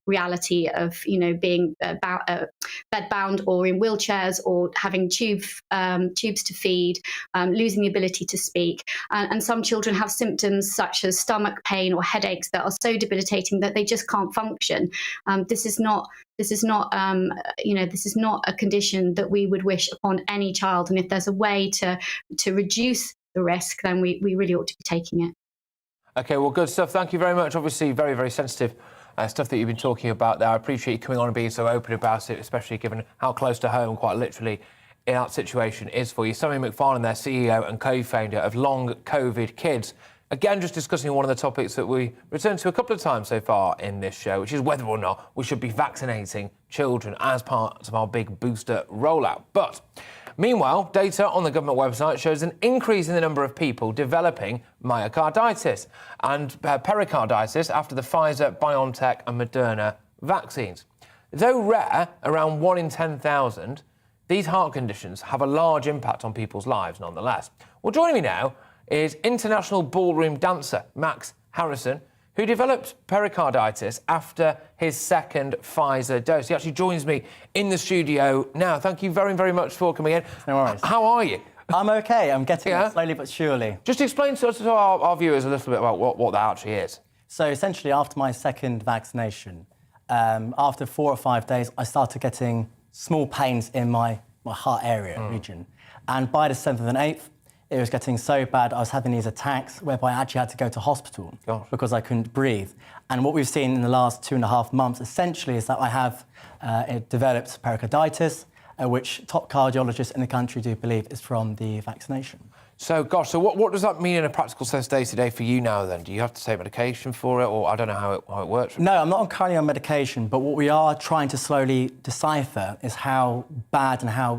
reality of, you know, being bed-bound or in wheelchairs or having tubes to feed, losing the ability to speak. And some children have symptoms such as stomach pain or headaches that are so debilitating that they just can't function. This is not a condition that we would wish upon any child. And if there's a way to reduce the risk, then we really ought to be taking it. OK, well, good stuff. Thank you very much. Obviously, very, very sensitive stuff that you've been talking about there. I appreciate you coming on and being so open about it, especially given how close to home, quite literally, in that situation is for you. Sammy McFarlane, their CEO and co-founder of Long COVID Kids. Again, just discussing one of the topics that we returned to a couple of times so far in this show, which is whether or not we should be vaccinating children as part of our big booster rollout. But meanwhile, data on the government website shows an increase in the number of people developing myocarditis and pericarditis after the Pfizer, BioNTech and Moderna vaccines. Though rare, around 1 in 10,000, these heart conditions have a large impact on people's lives nonetheless. Well, joining me now is international ballroom dancer Max Harrison, who developed pericarditis after his second Pfizer dose. He actually joins me in the studio now. Thank you very, very much for coming in. No worries. How are you? I'm okay. I'm getting it slowly but surely. Just explain to our viewers a little bit about what that actually is. So essentially, after my second vaccination, after 4 or 5 days, I started getting small pains in my heart area region. And by the 7th and 8th, it was getting so bad, I was having these attacks whereby I actually had to go to hospital because I couldn't breathe. And what we've seen in the last 2.5 months, essentially, is that I have developed pericarditis, which top cardiologists in the country do believe is from the vaccination. So, gosh, so what does that mean in a practical sense day-to-day for you now, then? Do you have to take medication for it, or I don't know how it works? No, I'm not currently on medication, but what we are trying to slowly decipher is how bad and how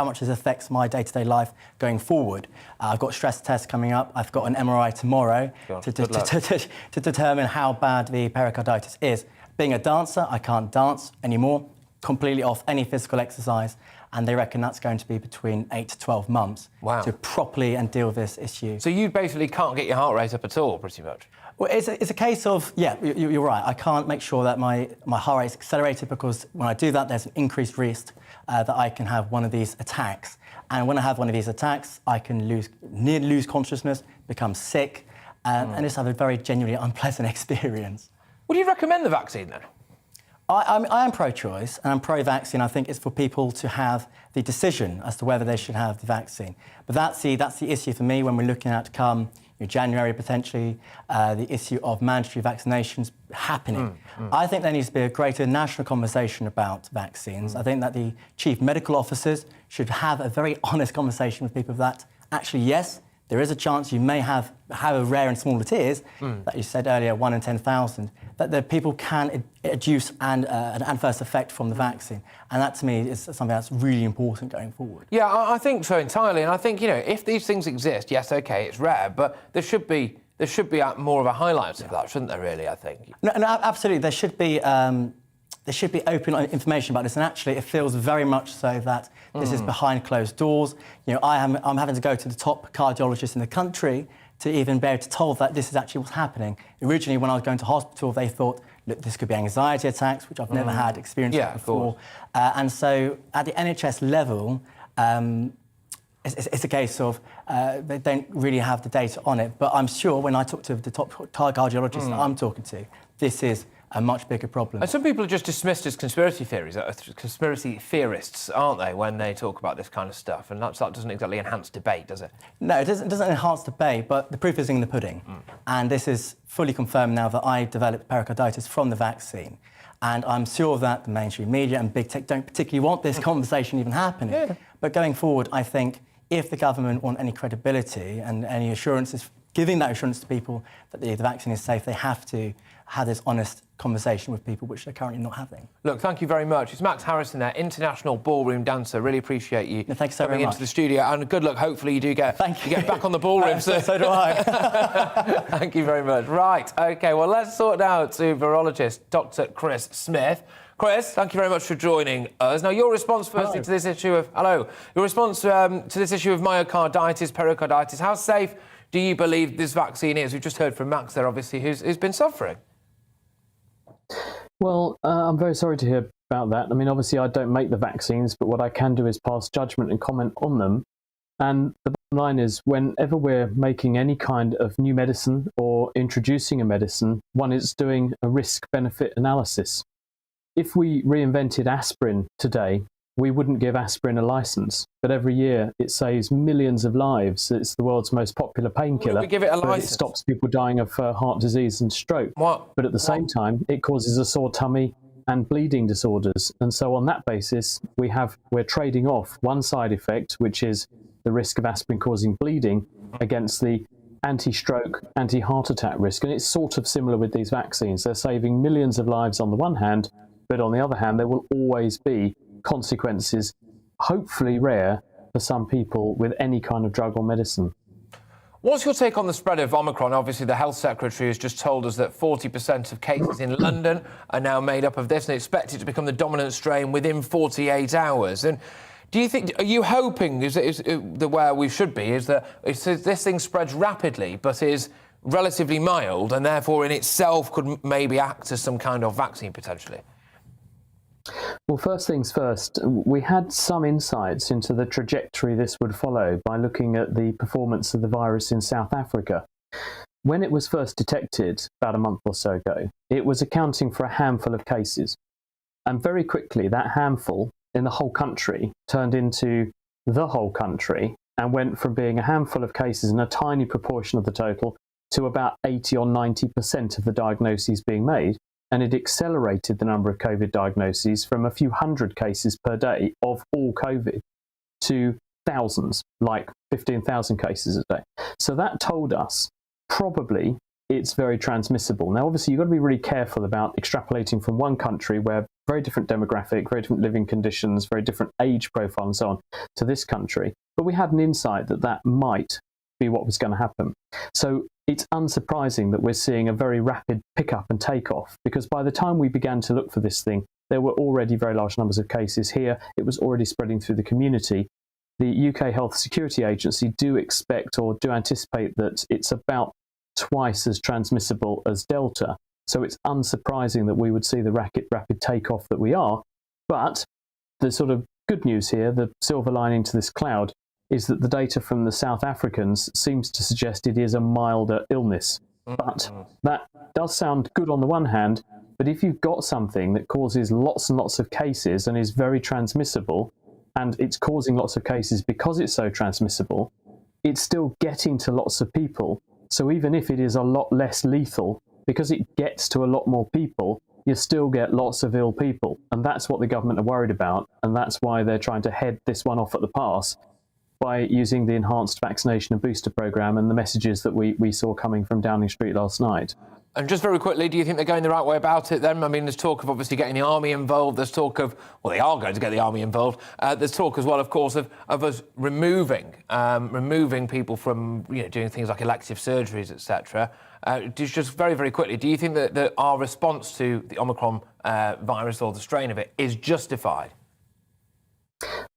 much this affects my day-to-day life going forward. I've got stress tests coming up. I've got an MRI tomorrow to determine how bad the pericarditis is. Being a dancer, I can't dance anymore, completely off any physical exercise. And they reckon that's going to be between 8 to 12 months to properly and deal with this issue. So you basically can't get your heart rate up at all, pretty much? Well, it's a case of, yeah, you're right. I can't make sure that my heart rate is accelerated because when I do that, there's an increased risk that I can have one of these attacks. And when I have one of these attacks, I can nearly lose consciousness, become sick, and just have a very genuinely unpleasant experience. Would you recommend the vaccine, then? I am pro-choice and I'm pro-vaccine. I think it's for people to have the decision as to whether they should have the vaccine. But that's the issue for me when we're looking at come January potentially, the issue of mandatory vaccinations happening. I think there needs to be a greater national conversation about vaccines. I think that the chief medical officers should have a very honest conversation with people that actually, yes, there is a chance you may have, however rare and small it is, that you said earlier, 1 in 10,000, that the people can induce an adverse effect from the vaccine. And that, to me, is something that's really important going forward. Yeah, I think so entirely. And I think, if these things exist, yes, OK, it's rare, but there should be more of a highlight of that, shouldn't there, really, I think? No, absolutely. There should be open information about this, and actually it feels very much so that this is behind closed doors. I'm having to go to the top cardiologists in the country to even be able to tell that this is actually what's happening. Originally, when I was going to hospital, they thought, look, this could be anxiety attacks, which I've never had experience of before. And so at the NHS level, it's a case of they don't really have the data on it. But I'm sure when I talk to the top cardiologists that I'm talking to, this is a much bigger problem. And some people are just dismissed as conspiracy theorists, aren't they, when they talk about this kind of stuff? And that doesn't exactly enhance debate, does it? No, it doesn't enhance debate, but the proof is in the pudding. And this is fully confirmed now that I developed pericarditis from the vaccine. And I'm sure that the mainstream media and big tech don't particularly want this conversation even happening. Yeah. But going forward, I think if the government want any credibility and any assurances, giving that assurance to people that the vaccine is safe, they have to have this honest conversation with people, which they're currently not having. Look, thank you very much. It's Max Harrison there, international ballroom dancer. Really appreciate you coming into the studio, and good luck. Hopefully you do get back on the ballroom. So do I. Thank you very much. Right, OK, well, let's sort now to virologist Dr. Chris Smith. Chris, thank you very much for joining us. Now, your response firstly to this issue of myocarditis, pericarditis. How safe do you believe this vaccine is? We've just heard from Max there, obviously, who's been suffering. Well, I'm very sorry to hear about that. I mean, obviously, I don't make the vaccines, but what I can do is pass judgment and comment on them. And the bottom line is, whenever we're making any kind of new medicine or introducing a medicine, one is doing a risk-benefit analysis. If we reinvented aspirin today, we wouldn't give aspirin a licence, but every year it saves millions of lives. It's the world's most popular painkiller. We give it a but licence? It stops people dying of heart disease and stroke. But at the same time, it causes a sore tummy and bleeding disorders. And so on that basis, we're trading off one side effect, which is the risk of aspirin causing bleeding, against the anti-stroke, anti-heart attack risk. And it's sort of similar with these vaccines. They're saving millions of lives on the one hand, but on the other hand, there will always be consequences, hopefully rare, for some people with any kind of drug or medicine. What's your take on the spread of Omicron? Obviously, the Health Secretary has just told us that 40% of cases in London are now made up of this and expect it to become the dominant strain within 48 hours. And do you think, are you hoping, is where we should be, is that this thing spreads rapidly but is relatively mild and therefore in itself could maybe act as some kind of vaccine potentially? Well, first things first, we had some insights into the trajectory this would follow by looking at the performance of the virus in South Africa. When it was first detected about a month or so ago, it was accounting for a handful of cases. And very quickly, that handful in the whole country turned into the whole country and went from being a handful of cases and a tiny proportion of the total to about 80 or 90% of the diagnoses being made. And it accelerated the number of COVID diagnoses from a few hundred cases per day of all COVID to thousands, like 15,000 cases a day. So that told us probably it's very transmissible. Now, obviously, you've got to be really careful about extrapolating from one country where very different demographic, very different living conditions, very different age profile and so on, to this country. But we had an insight that that might be what was going to happen. So it's unsurprising that we're seeing a very rapid pickup and takeoff, because by the time we began to look for this thing, there were already very large numbers of cases here. It was already spreading through the community. The UK Health Security Agency do expect or do anticipate that it's about twice as transmissible as Delta. So it's unsurprising that we would see the rapid takeoff that we are. But the sort of good news here, the silver lining to this cloud, is that the data from the South Africans seems to suggest it is a milder illness. But that does sound good on the one hand, but if you've got something that causes lots and lots of cases and is very transmissible, and it's causing lots of cases because it's so transmissible, it's still getting to lots of people. So even if it is a lot less lethal, because it gets to a lot more people, you still get lots of ill people. And that's what the government are worried about, and that's why they're trying to head this one off at the pass by using the enhanced vaccination and booster programme and the messages that we saw coming from Downing Street last night. And just very quickly, do you think they're going the right way about it then? I mean, there's talk of obviously getting the army involved. There's talk of, well, they are going to get the army involved. There's talk as well, of course, of us removing people from doing things like elective surgeries, etc. Just very, very quickly, do you think that our response to the Omicron virus or the strain of it is justified?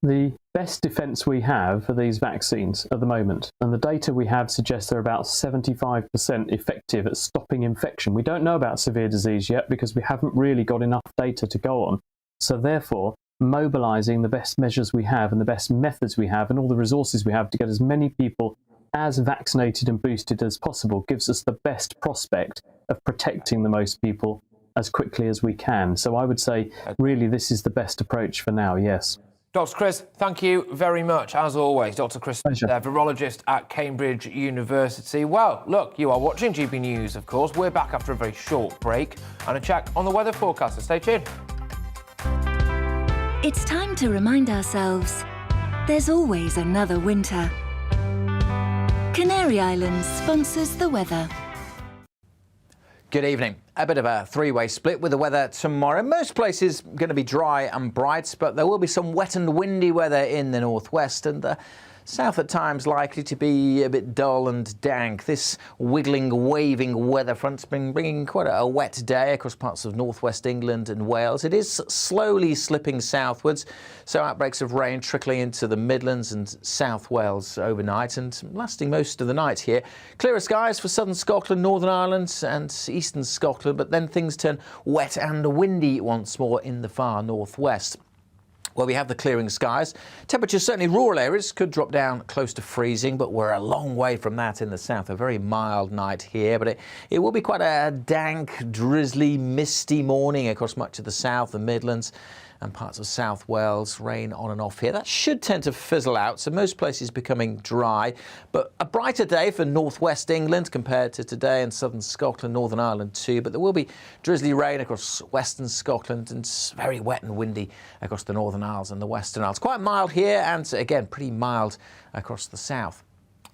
The best defence we have for these vaccines at the moment, and the data we have suggests they're about 75% effective at stopping infection. We don't know about severe disease yet because we haven't really got enough data to go on. So therefore, mobilising the best measures we have and the best methods we have and all the resources we have to get as many people as vaccinated and boosted as possible gives us the best prospect of protecting the most people as quickly as we can. So I would say, really, this is the best approach for now, yes. Dr. Chris, thank you very much, as always. Dr. Chris, virologist at Cambridge University. Well, look, you are watching GB News, of course. We're back after a very short break and a check on the weather forecast, so stay tuned. It's time to remind ourselves there's always another winter. Canary Islands sponsors the weather. Good evening. A bit of a three-way split with the weather tomorrow. Most places going to be dry and bright, but there will be some wet and windy weather in the northwest and the south at times likely to be a bit dull and dank. This wiggling, waving weather front's been bringing quite a wet day across parts of northwest England and Wales. It is slowly slipping southwards, so outbreaks of rain trickling into the Midlands and South Wales overnight and lasting most of the night here. Clearer skies for southern Scotland, Northern Ireland and eastern Scotland, but then things turn wet and windy once more in the far northwest. Well, we have the clearing skies. Temperatures, certainly rural areas, could drop down close to freezing, but we're a long way from that in the south. A very mild night here, but it will be quite a dank, drizzly, misty morning across much of the south and Midlands. and parts of South Wales. Rain on and off here. That should tend to fizzle out, so most places becoming dry. But a brighter day for northwest England compared to today, and southern Scotland, Northern Ireland too. But there will be drizzly rain across western Scotland and very wet and windy across the Northern Isles and the Western Isles. Quite mild here, and again pretty mild across the south.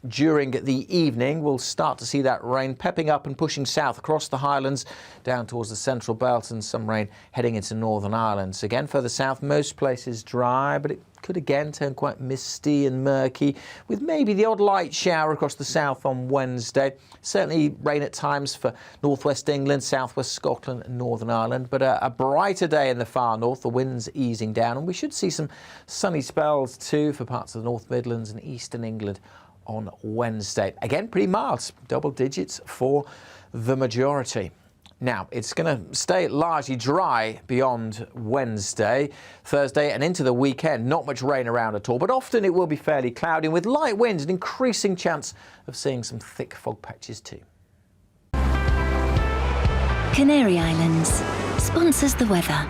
During the evening, we'll start to see that rain pepping up and pushing south across the Highlands, down towards the central belt, and some rain heading into Northern Ireland. So again, further south, most places dry, but it could again turn quite misty and murky, with maybe the odd light shower across the south on Wednesday. Certainly rain at times for northwest England, southwest Scotland and Northern Ireland, but a brighter day in the far north, the winds easing down, and we should see some sunny spells too for parts of the North Midlands and eastern England on Wednesday. Again, pretty mild, double digits for the majority. Now, it's going to stay largely dry beyond Wednesday, Thursday and into the weekend. Not much rain around at all, but often it will be fairly cloudy with light winds and increasing chance of seeing some thick fog patches too. Canary Islands sponsors the weather.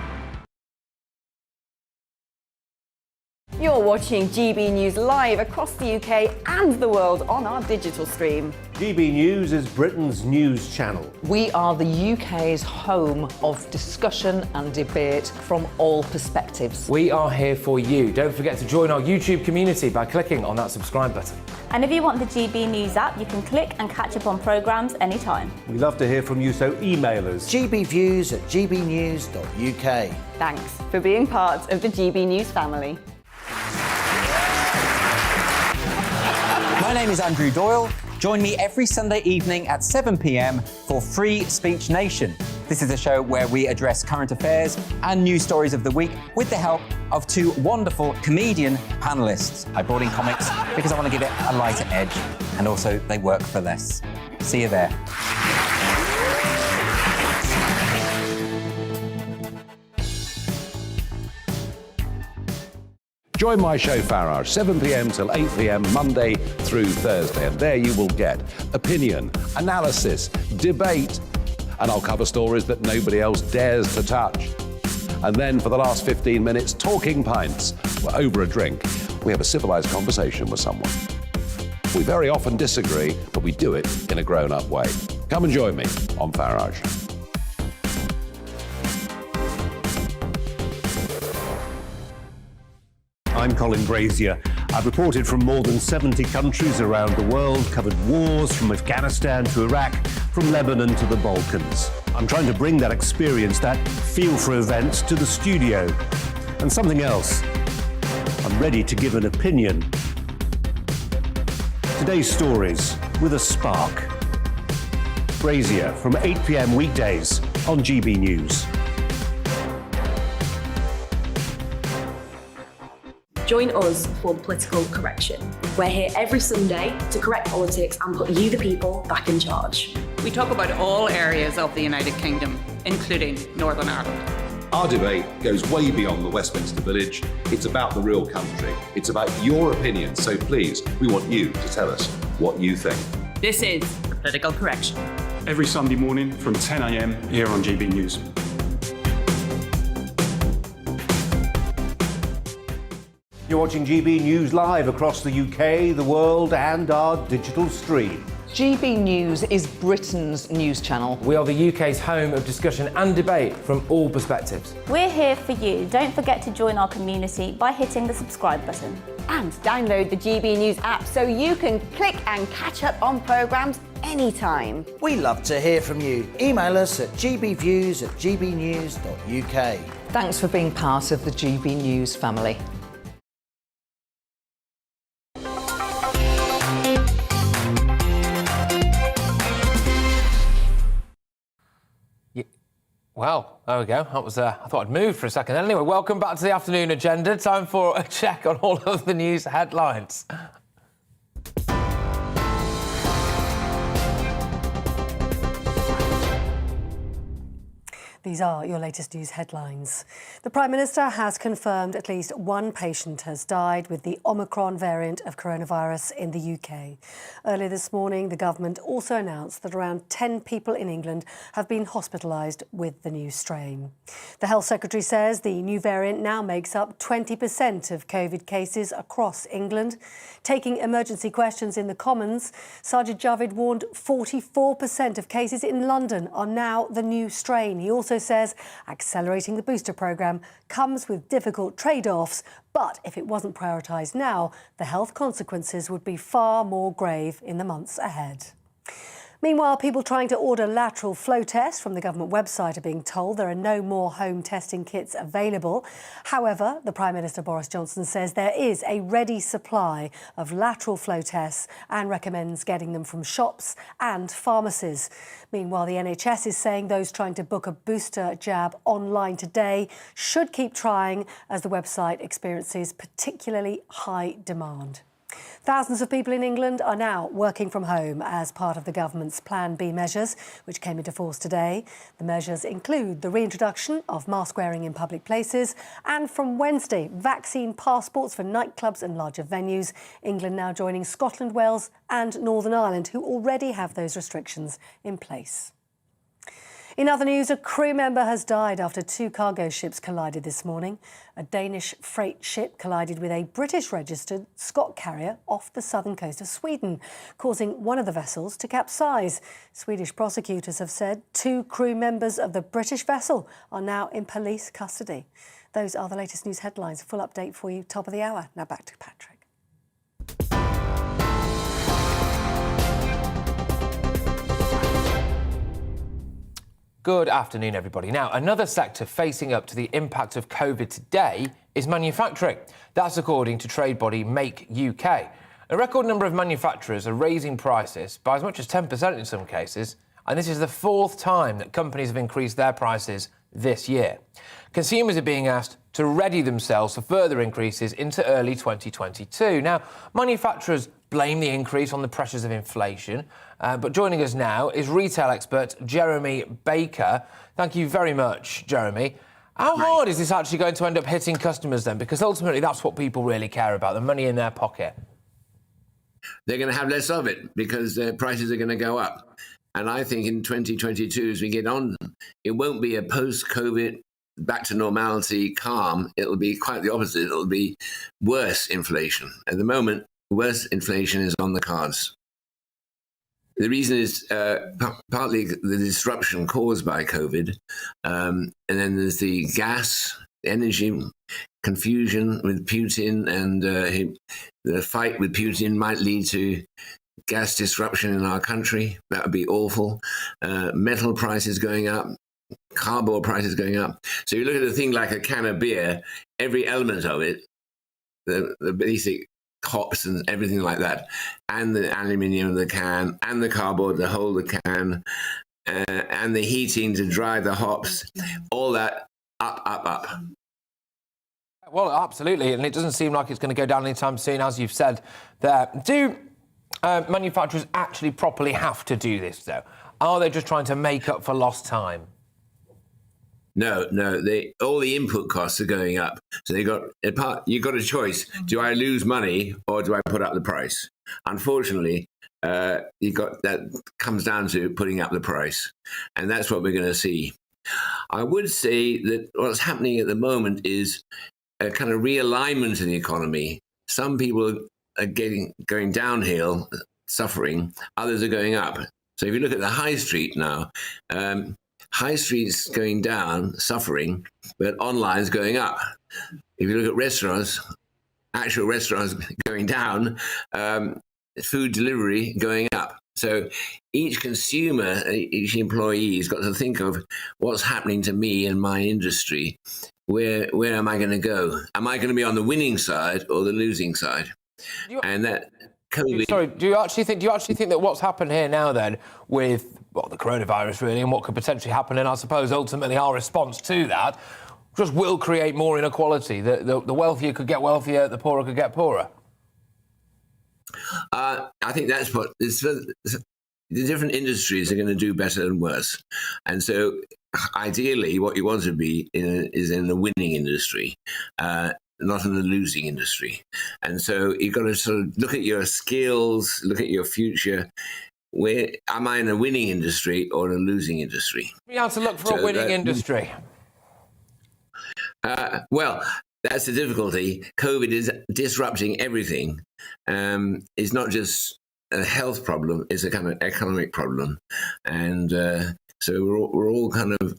You're watching GB News live across the UK and the world on our digital stream. GB News is Britain's news channel. We are the UK's home of discussion and debate from all perspectives. We are here for you. Don't forget to join our YouTube community by clicking on that subscribe button. And if you want the GB News app, you can click and catch up on programmes anytime. We love to hear from you, so email us. gbviews@gbnews.uk. Thanks for being part of the GB News family. My name is Andrew Doyle. Join me every Sunday evening at 7 p.m. for Free Speech Nation. This is a show where we address current affairs and news stories of the week with the help of two wonderful comedian panellists. I brought in comics because I want to give it a lighter edge, and also they work for less. See you there. Join my show Farage, 7 p.m. till 8 p.m. Monday through Thursday, and there you will get opinion, analysis, debate, and I'll cover stories that nobody else dares to touch. And then for the last 15 minutes, talking pints. We're over a drink. We have a civilised conversation with someone. We very often disagree, but we do it in a grown-up way. Come and join me on Farage. I'm Colin Brazier. I've reported from more than 70 countries around the world, covered wars from Afghanistan to Iraq, from Lebanon to the Balkans. I'm trying to bring that experience, that feel for events, to the studio. And something else. I'm ready to give an opinion. Today's stories with a spark. Brazier from 8 p.m. weekdays on GB News. Join us for Political Correction. We're here every Sunday to correct politics and put you, the people, back in charge. We talk about all areas of the United Kingdom, including Northern Ireland. Our debate goes way beyond the Westminster Village. It's about the real country. It's about your opinion. So please, we want you to tell us what you think. This is Political Correction. Every Sunday morning from 10 a.m. here on GB News. You're watching GB News live across the UK, the world, and our digital stream. GB News is Britain's news channel. We are the UK's home of discussion and debate from all perspectives. We're here for you. Don't forget to join our community by hitting the subscribe button. And download the GB News app so you can click and catch up on programmes anytime. We love to hear from you. Email us at gbviews@gbnews.uk. Thanks for being part of the GB News family. Well, there we go. That was, I thought I'd moved for a second. Anyway, welcome back to the afternoon agenda. Time for a check on all of the news headlines. The These are your latest news headlines. The Prime Minister has confirmed at least one patient has died with the Omicron variant of coronavirus in the UK. Earlier this morning, the government also announced that around 10 people in England have been hospitalised with the new strain. The Health Secretary says the new variant now makes up 20% of COVID cases across England. Taking emergency questions in the Commons, Sajid Javid warned 44% of cases in London are now the new strain. He also says accelerating the booster programme comes with difficult trade-offs, but if it wasn't prioritised now, the health consequences would be far more grave in the months ahead. Meanwhile, people trying to order lateral flow tests from the government website are being told there are no more home testing kits available. However, the Prime Minister Boris Johnson says there is a ready supply of lateral flow tests and recommends getting them from shops and pharmacies. Meanwhile, the NHS is saying those trying to book a booster jab online today should keep trying as the website experiences particularly high demand. Thousands of people in England are now working from home as part of the government's Plan B measures, which came into force today. The measures include the reintroduction of mask wearing in public places and from Wednesday, vaccine passports for nightclubs and larger venues. England now joining Scotland, Wales and Northern Ireland, who already have those restrictions in place. In other news, a crew member has died after two cargo ships collided this morning. A Danish freight ship collided with a British-registered Scot carrier off the southern coast of Sweden, causing one of the vessels to capsize. Swedish prosecutors have said two crew members of the British vessel are now in police custody. Those are the latest news headlines. A full update for you, top of the hour. Now back to Patrick. Good afternoon, everybody. Now, another sector facing up to the impact of COVID today is manufacturing. That's according to trade body Make UK. A record number of manufacturers are raising prices by as much as 10% in some cases, and this is the fourth time that companies have increased their prices this year. Consumers are being asked to ready themselves for further increases into early 2022. Now, manufacturers blame the increase on the pressures of inflation, but joining us now is retail expert Jeremy Baker. Thank you very much, Jeremy. How hard is this actually going to end up hitting customers then? Because ultimately that's what people really care about, the money in their pocket. They're going to have less of it because their prices are going to go up. And I think in 2022, as we get on, it won't be a post-COVID, back to normality, calm. It'll be quite the opposite. It'll be worse inflation. At the moment, worse inflation is on the cards. The reason is partly the disruption caused by COVID, and then there's the gas, energy, confusion with Putin, and the fight with Putin might lead to gas disruption in our country. That would be awful. Metal prices going up, cardboard prices going up. So you look at a thing like a can of beer, every element of it, the basic hops and everything like that, and the aluminium of the can, and the cardboard to hold the can, and the heating to dry the hops, all that up. Well, absolutely, and it doesn't seem like it's going to go down anytime soon, as you've said there. Do manufacturers actually properly have to do this, though? Are they just trying to make up for lost time? No. All the input costs are going up. So you've got a choice. Do I lose money or do I put up the price? Unfortunately, that comes down to putting up the price, and that's what we're going to see. I would say that what's happening at the moment is a kind of realignment in the economy. Some people are going downhill, suffering. Others are going up. So if you look at the high street now, high street's going down, suffering, but online's going up. If you look at restaurants, actual restaurants going down, food delivery going up. So each consumer, each employee has got to think of what's happening to me and my industry. Where am I going to go? Am I going to be on the winning side or the losing side? And that COVID. Sorry, do you actually think that what's happened here now then with the coronavirus really, and what could potentially happen, and I suppose ultimately our response to that, just will create more inequality? The wealthier could get wealthier, the poorer could get poorer. I think that's what the different industries are going to do better and worse. And so ideally, what you want to be is in the winning industry, not in the losing industry. And so you've got to sort of look at your skills, look at your future. Where am I in a winning industry or a losing industry? You have to look for a winning industry. Well, that's the difficulty. COVID is disrupting everything. It's not just a health problem; it's a kind of economic problem, and so we're all kind of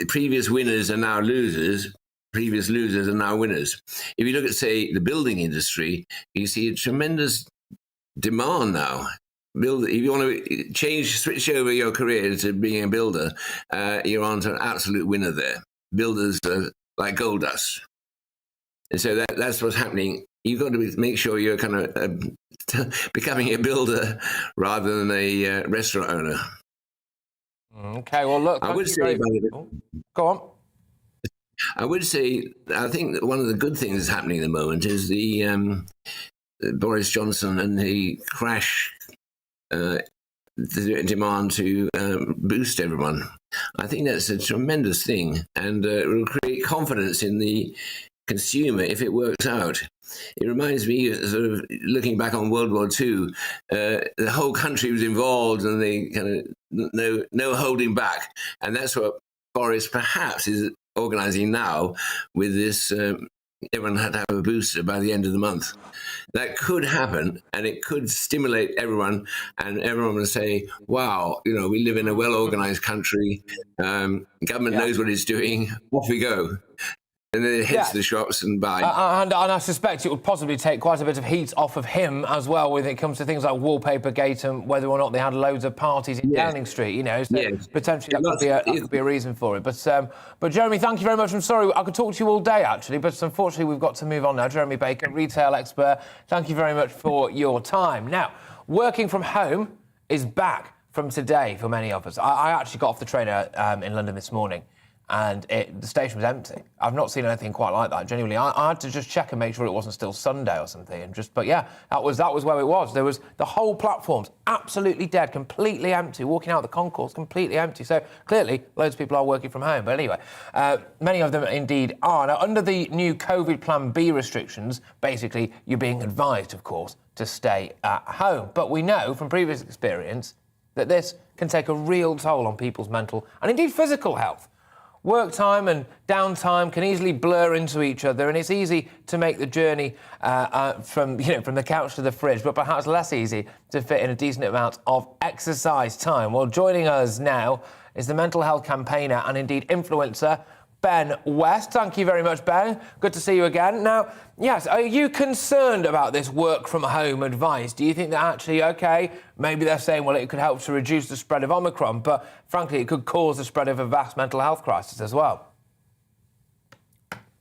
previous winners are now losers. Previous losers are now winners. If you look at, say, the building industry, you see a tremendous demand now. If you want to switch over your career to being a builder, you're on to an absolute winner there. Builders are like gold dust. And so that's what's happening. You've got to make sure you're kind of becoming a builder rather than a restaurant owner. Okay, well, look, I would say, go on. I would say, I think that one of the good things that's happening at the moment is the Boris Johnson and the crash the demand to boost everyone. I think that's a tremendous thing, and it will create confidence in the consumer if it works out. It reminds me, sort of looking back on World War II, the whole country was involved, and they kind of no holding back, and that's what Boris perhaps is organising now with this. Everyone had to have a booster by the end of the month. That could happen, and it could stimulate everyone, and everyone will say, wow, we live in a well-organized country. Government knows what it's doing. Off we go. And then it heads to the shops and buy. And I suspect it would possibly take quite a bit of heat off of him as well when it comes to things like Wallpaper Gate and whether or not they had loads of parties in Downing Street, So potentially that could be a reason for it. But Jeremy, thank you very much. I'm sorry, I could talk to you all day, actually, but unfortunately we've got to move on now. Jeremy Baker, retail expert, thank you very much for your time. Now, working from home is back from today for many of us. I actually got off the train in London this morning, and the station was empty. I've not seen anything quite like that, genuinely. I had to just check and make sure it wasn't still Sunday or something. But yeah, that was where it was. There was the whole platform's absolutely dead, completely empty. Walking out the concourse, completely empty. So clearly, loads of people are working from home. But anyway, many of them indeed are. Now, under the new COVID Plan B restrictions, basically, you're being advised, of course, to stay at home. But we know from previous experience that this can take a real toll on people's mental and indeed physical health. Work time and downtime can easily blur into each other, and it's easy to make the journey from the couch to the fridge, but perhaps less easy to fit in a decent amount of exercise time. Well, joining us now is the mental health campaigner and indeed influencer, Ben West. Thank you very much, Ben. Good to see you again. Now, yes, are you concerned about this work from home advice? Do you think that actually, OK, maybe they're saying, well, it could help to reduce the spread of Omicron, but frankly, it could cause the spread of a vast mental health crisis as well?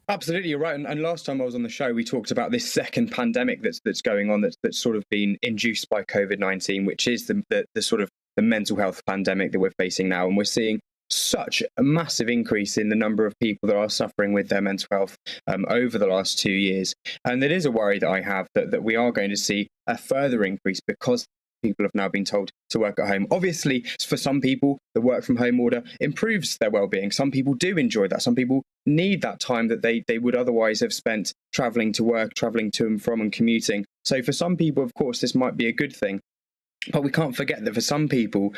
Absolutely, you're right. And last time I was on the show, we talked about this second pandemic that's going on, that's sort of been induced by COVID-19, which is the sort of the mental health pandemic that we're facing now. And we're seeing such a massive increase in the number of people that are suffering with their mental health over the last 2 years. And it is a worry that I have that we are going to see a further increase because people have now been told to work at home. Obviously, for some people, the work from home order improves their well-being. Some people do enjoy that. Some people need that time that they would otherwise have spent travelling to work, travelling to and from and commuting. So for some people, of course, this might be a good thing. But we can't forget that for some people,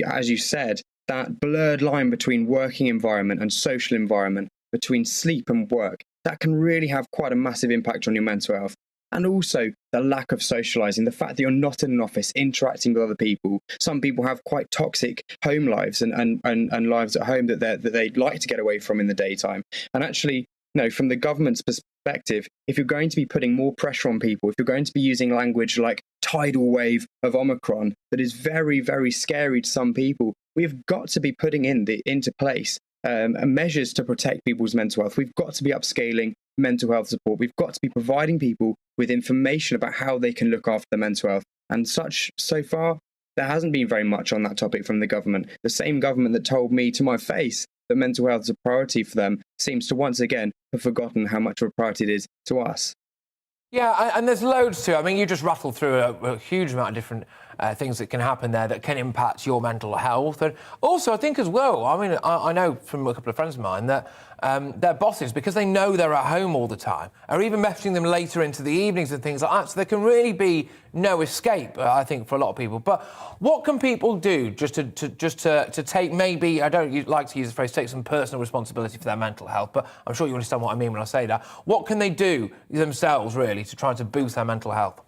as you said, that blurred line between working environment and social environment, between sleep and work, that can really have quite a massive impact on your mental health. And also the lack of socialising, the fact that you're not in an office interacting with other people. Some people have quite toxic home lives and lives at home that they'd like to get away from in the daytime. And actually, from the government's perspective, if you're going to be putting more pressure on people, if you're going to be using language like tidal wave of Omicron, that is very, very scary to some people, we've got to be putting into place measures to protect people's mental health. We've got to be upscaling mental health support. We've got to be providing people with information about how they can look after their mental health. And so far, there hasn't been very much on that topic from the government. The same government that told me to my face that mental health is a priority for them seems to once again have forgotten how much of a priority it is to us. Yeah, and there's loads to it. I mean, you just rattled through a huge amount of different things that can happen there that can impact your mental health. And also, I think as well, I mean, I know from a couple of friends of mine that their bosses, because they know they're at home all the time, are even messaging them later into the evenings and things like that. So there can really be no escape, I think, for a lot of people. But what can people do just to take, maybe, I don't like to use the phrase, take some personal responsibility for their mental health, but I'm sure you understand what I mean when I say that. What can they do themselves, really, to try to boost their mental health?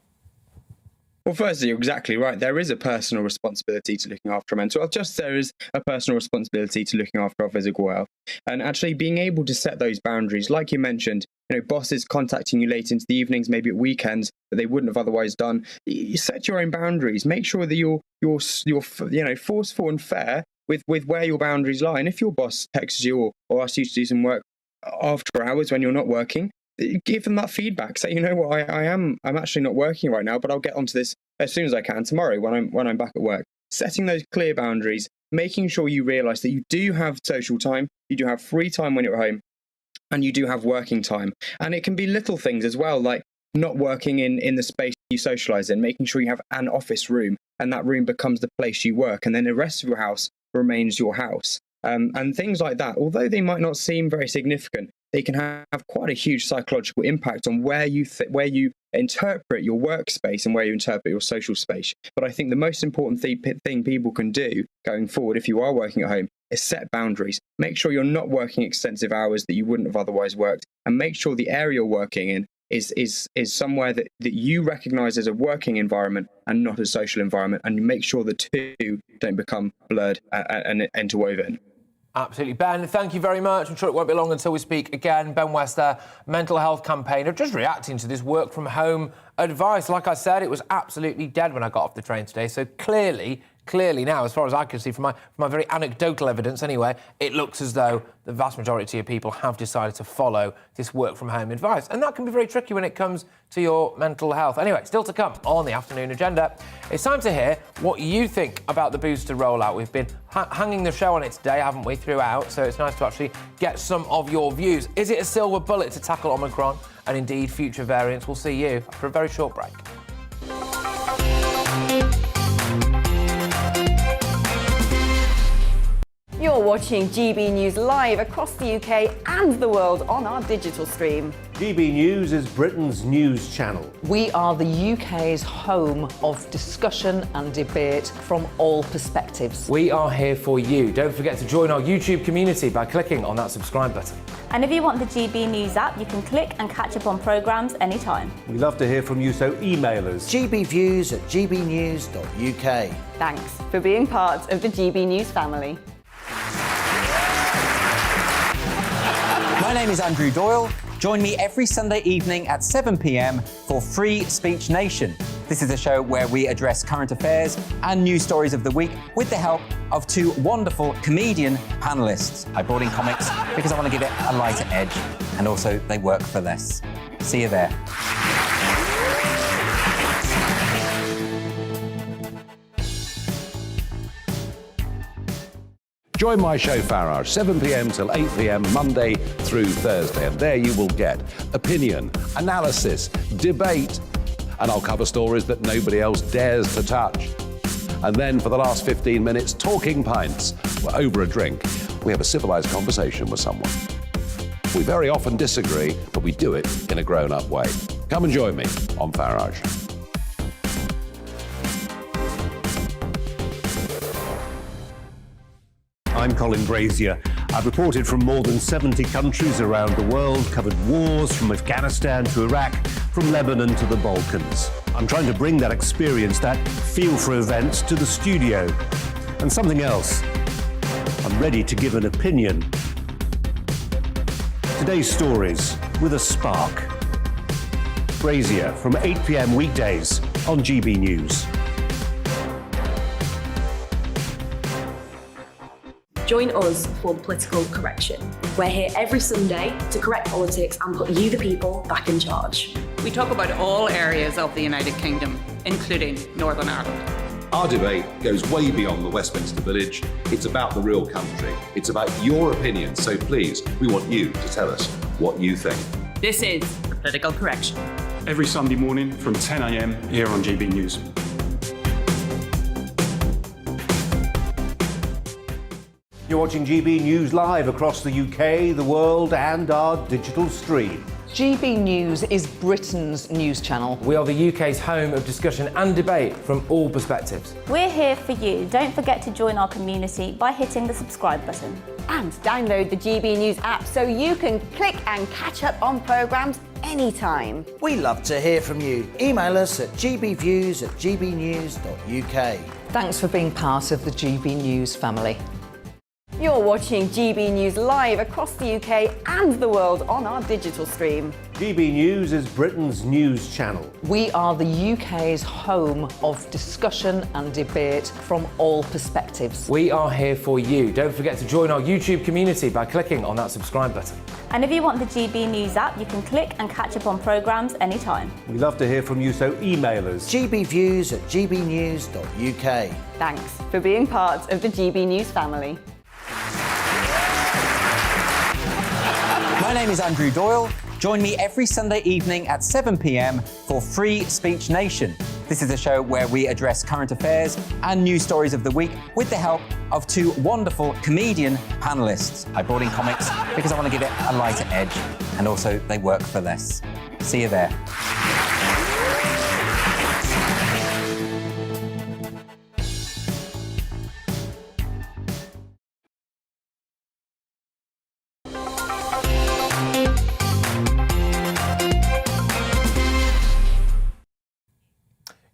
Well, firstly, you're exactly right. There is a personal responsibility to looking after mental health, just there is a personal responsibility to looking after our physical health. And actually being able to set those boundaries, like you mentioned, bosses contacting you late into the evenings, maybe at weekends, that they wouldn't have otherwise done. You set your own boundaries. Make sure that you're forceful and fair with where your boundaries lie. And if your boss texts you or asks you to do some work after hours when you're not working, give them that feedback. Say, you know what, I'm actually not working right now, but I'll get onto this as soon as I can tomorrow when I'm back at work. Setting those clear boundaries, making sure you realise that you do have social time, you do have free time when you're at home, and you do have working time. And it can be little things as well, like not working in the space you socialise in, making sure you have an office room and that room becomes the place you work, and then the rest of your house remains your house. And things like that, although they might not seem very significant, they can have quite a huge psychological impact on where you interpret your workspace and where you interpret your social space. But I think the most important thing people can do going forward, if you are working at home, is set boundaries. Make sure you're not working extensive hours that you wouldn't have otherwise worked, and make sure the area you're working in is somewhere that you recognise as a working environment and not a social environment, and you make sure the two don't become blurred and interwoven. Absolutely. Ben, thank you very much. I'm sure it won't be long until we speak again. Ben West there, mental health campaigner, just reacting to this work from home advice. Like I said, it was absolutely dead when I got off the train today. So clearly now, as far as I can see from my very anecdotal evidence anyway, it looks as though the vast majority of people have decided to follow this work from home advice. And that can be very tricky when it comes to your mental health. Anyway, still to come on the afternoon agenda, it's time to hear what you think about the booster rollout. We've been hanging the show on it today, haven't we, throughout? So it's nice to actually get some of your views. Is it a silver bullet to tackle Omicron and indeed future variants? We'll see you after a very short break. You're watching GB News live across the UK and the world on our digital stream. GB News is Britain's news channel. We are the UK's home of discussion and debate from all perspectives. We are here for you. Don't forget to join our YouTube community by clicking on that subscribe button. And if you want the GB News app, you can click and catch up on programmes anytime. We love to hear from you, so email us. gbviews@gbnews.uk. Thanks for being part of the GB News family. My name is Andrew Doyle. Join me every Sunday evening at 7 p.m. for Free Speech Nation. This is a show where we address current affairs and news stories of the week with the help of two wonderful comedian panellists. I brought in comics because I want to give it a lighter edge, and also they work for less. See you there. Join my show Farage, 7 p.m. till 8 p.m. Monday through Thursday. And there you will get opinion, analysis, debate, and I'll cover stories that nobody else dares to touch. And then for the last 15 minutes, talking pints. We're over a drink. We have a civilised conversation with someone. We very often disagree, but we do it in a grown-up way. Come and join me on Farage. I'm Colin Brazier. I've reported from more than 70 countries around the world, covered wars from Afghanistan to Iraq, from Lebanon to the Balkans. I'm trying to bring that experience, that feel for events, to the studio. And something else. I'm ready to give an opinion. Today's stories with a spark. Brazier from 8 p.m. weekdays on GB News. Join us for Political Correction. We're here every Sunday to correct politics and put you, the people, back in charge. We talk about all areas of the United Kingdom, including Northern Ireland. Our debate goes way beyond the Westminster Village. It's about the real country. It's about your opinion. So please, we want you to tell us what you think. This is Political Correction. Every Sunday morning from 10 a.m. here on GB News. You're watching GB News live across the UK, the world and our digital stream. GB News is Britain's news channel. We are the UK's home of discussion and debate from all perspectives. We're here for you. Don't forget to join our community by hitting the subscribe button. And download the GB News app so you can click and catch up on programmes anytime. We love to hear from you. Email us at gbviews@gbnews.uk. Thanks for being part of the GB News family. You're watching GB News live across the UK and the world on our digital stream. GB News is Britain's news channel. We are the UK's home of discussion and debate from all perspectives. We are here for you. Don't forget to join our YouTube community by clicking on that subscribe button. And if you want the GB News app, you can click and catch up on programmes anytime. We love to hear from you, so email us. gbviews@gbnews.uk. Thanks for being part of the GB News family. My name is Andrew Doyle. Join me every Sunday evening at 7 p.m. for Free Speech Nation. This is a show where we address current affairs and news stories of the week with the help of two wonderful comedian panellists. I brought in comics because I want to give it a lighter edge, and also they work for less. See you there.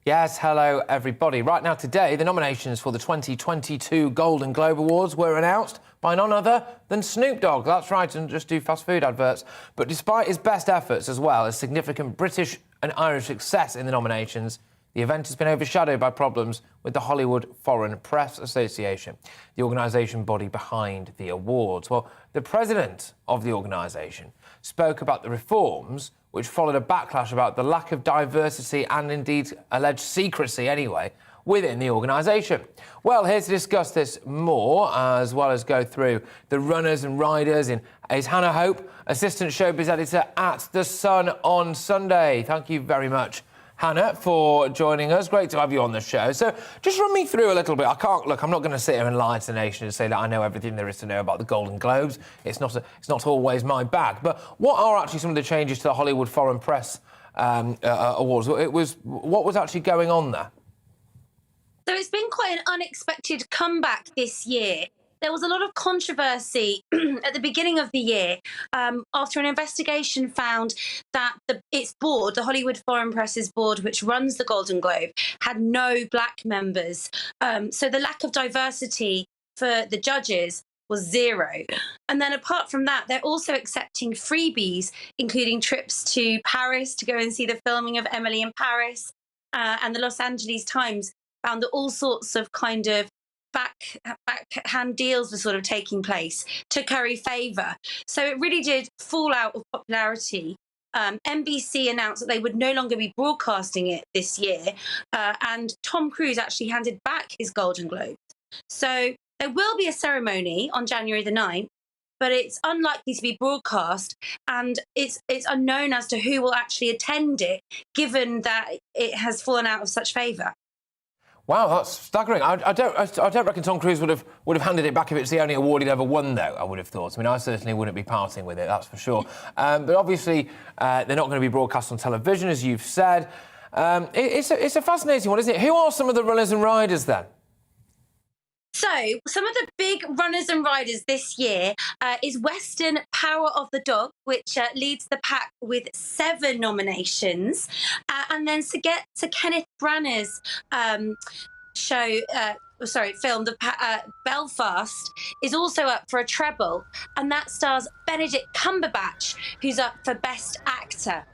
Yes, hello everybody. Right now today, the nominations for the 2022 Golden Globe Awards were announced by none other than Snoop Dogg. That's right, and just do fast food adverts. But despite his best efforts as well as significant British and Irish success in the nominations, the event has been overshadowed by problems with the Hollywood Foreign Press Association, the organisation body behind the awards. Well, the president of the organisation spoke about the reforms which followed a backlash about the lack of diversity and indeed alleged secrecy anyway within the organisation. Well, here to discuss this more, as well as go through the runners and riders, is Hannah Hope, assistant showbiz editor at The Sun on Sunday. Thank you very much, Hannah, for joining us. Great to have you on the show. So just run me through a little bit. I'm not going to sit here and lie to the nation and say that I know everything there is to know about the Golden Globes. It's not always my bag. But what are actually some of the changes to the Hollywood Foreign Press Awards? What was actually going on there? So it's been quite an unexpected comeback this year. There was a lot of controversy at the beginning of the year after an investigation found that its board, the Hollywood Foreign Press's board, which runs the Golden Globe, had no black members. So the lack of diversity for the judges was zero. And then apart from that, they're also accepting freebies, including trips to Paris to go and see the filming of Emily in Paris. And the Los Angeles Times found that all sorts of kind of backhand deals were sort of taking place to curry favour. So it really did fall out of popularity. NBC announced that they would no longer be broadcasting it this year, and Tom Cruise actually handed back his Golden Globe. So there will be a ceremony on January the 9th, but it's unlikely to be broadcast, and it's unknown as to who will actually attend it, given that it has fallen out of such favour. Wow, that's staggering. I don't reckon Tom Cruise would have handed it back if it's the only award he'd ever won, though, I would have thought. I mean, I certainly wouldn't be parting with it, that's for sure. But obviously, they're not going to be broadcast on television, as you've said. It's a fascinating one, isn't it? Who are some of the runners and riders, then? So, some of the big runners and riders this year is Western Power of the Dog, which leads the pack with 7 nominations. And then to get to Kenneth Branagh's film, Belfast, is also up for a treble. And that stars Benedict Cumberbatch, who's up for Best Actor.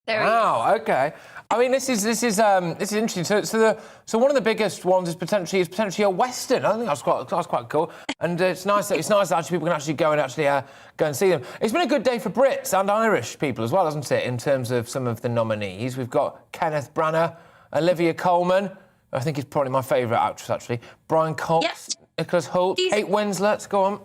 Wow, OK. I mean, this is interesting. So one of the biggest ones is potentially a Western. I think that's quite cool. And it's nice that actually people can actually go and see them. It's been a good day for Brits and Irish people as well, hasn't it? In terms of some of the nominees, we've got Kenneth Branagh, Olivia Colman. I think he's probably my favourite actress actually. Brian Cox, yep. Nicholas Hoult, Kate Winslet. Go on.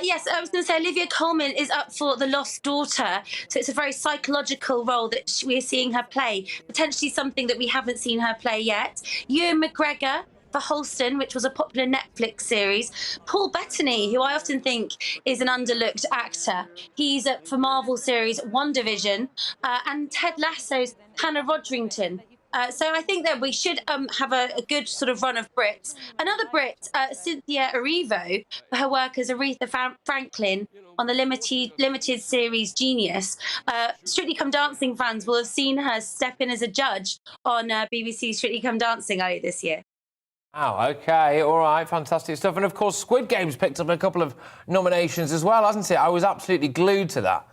Yes, I was going to say Olivia Colman is up for The Lost Daughter, so it's a very psychological role that we're seeing her play, potentially something that we haven't seen her play yet. Ewan McGregor for Holston, which was a popular Netflix series. Paul Bettany, who I often think is an underlooked actor. He's for Marvel series WandaVision, and Ted Lasso's Hannah Rodrington. So I think that we should have a good sort of run of Brits. Another Brit, Cynthia Erivo, for her work as Aretha Franklin on the limited series Genius. Strictly Come Dancing fans will have seen her step in as a judge on BBC Strictly Come Dancing earlier this year. Oh, OK, all right, fantastic stuff. And, of course, Squid Game's picked up a couple of nominations as well, hasn't it? I was absolutely glued to that.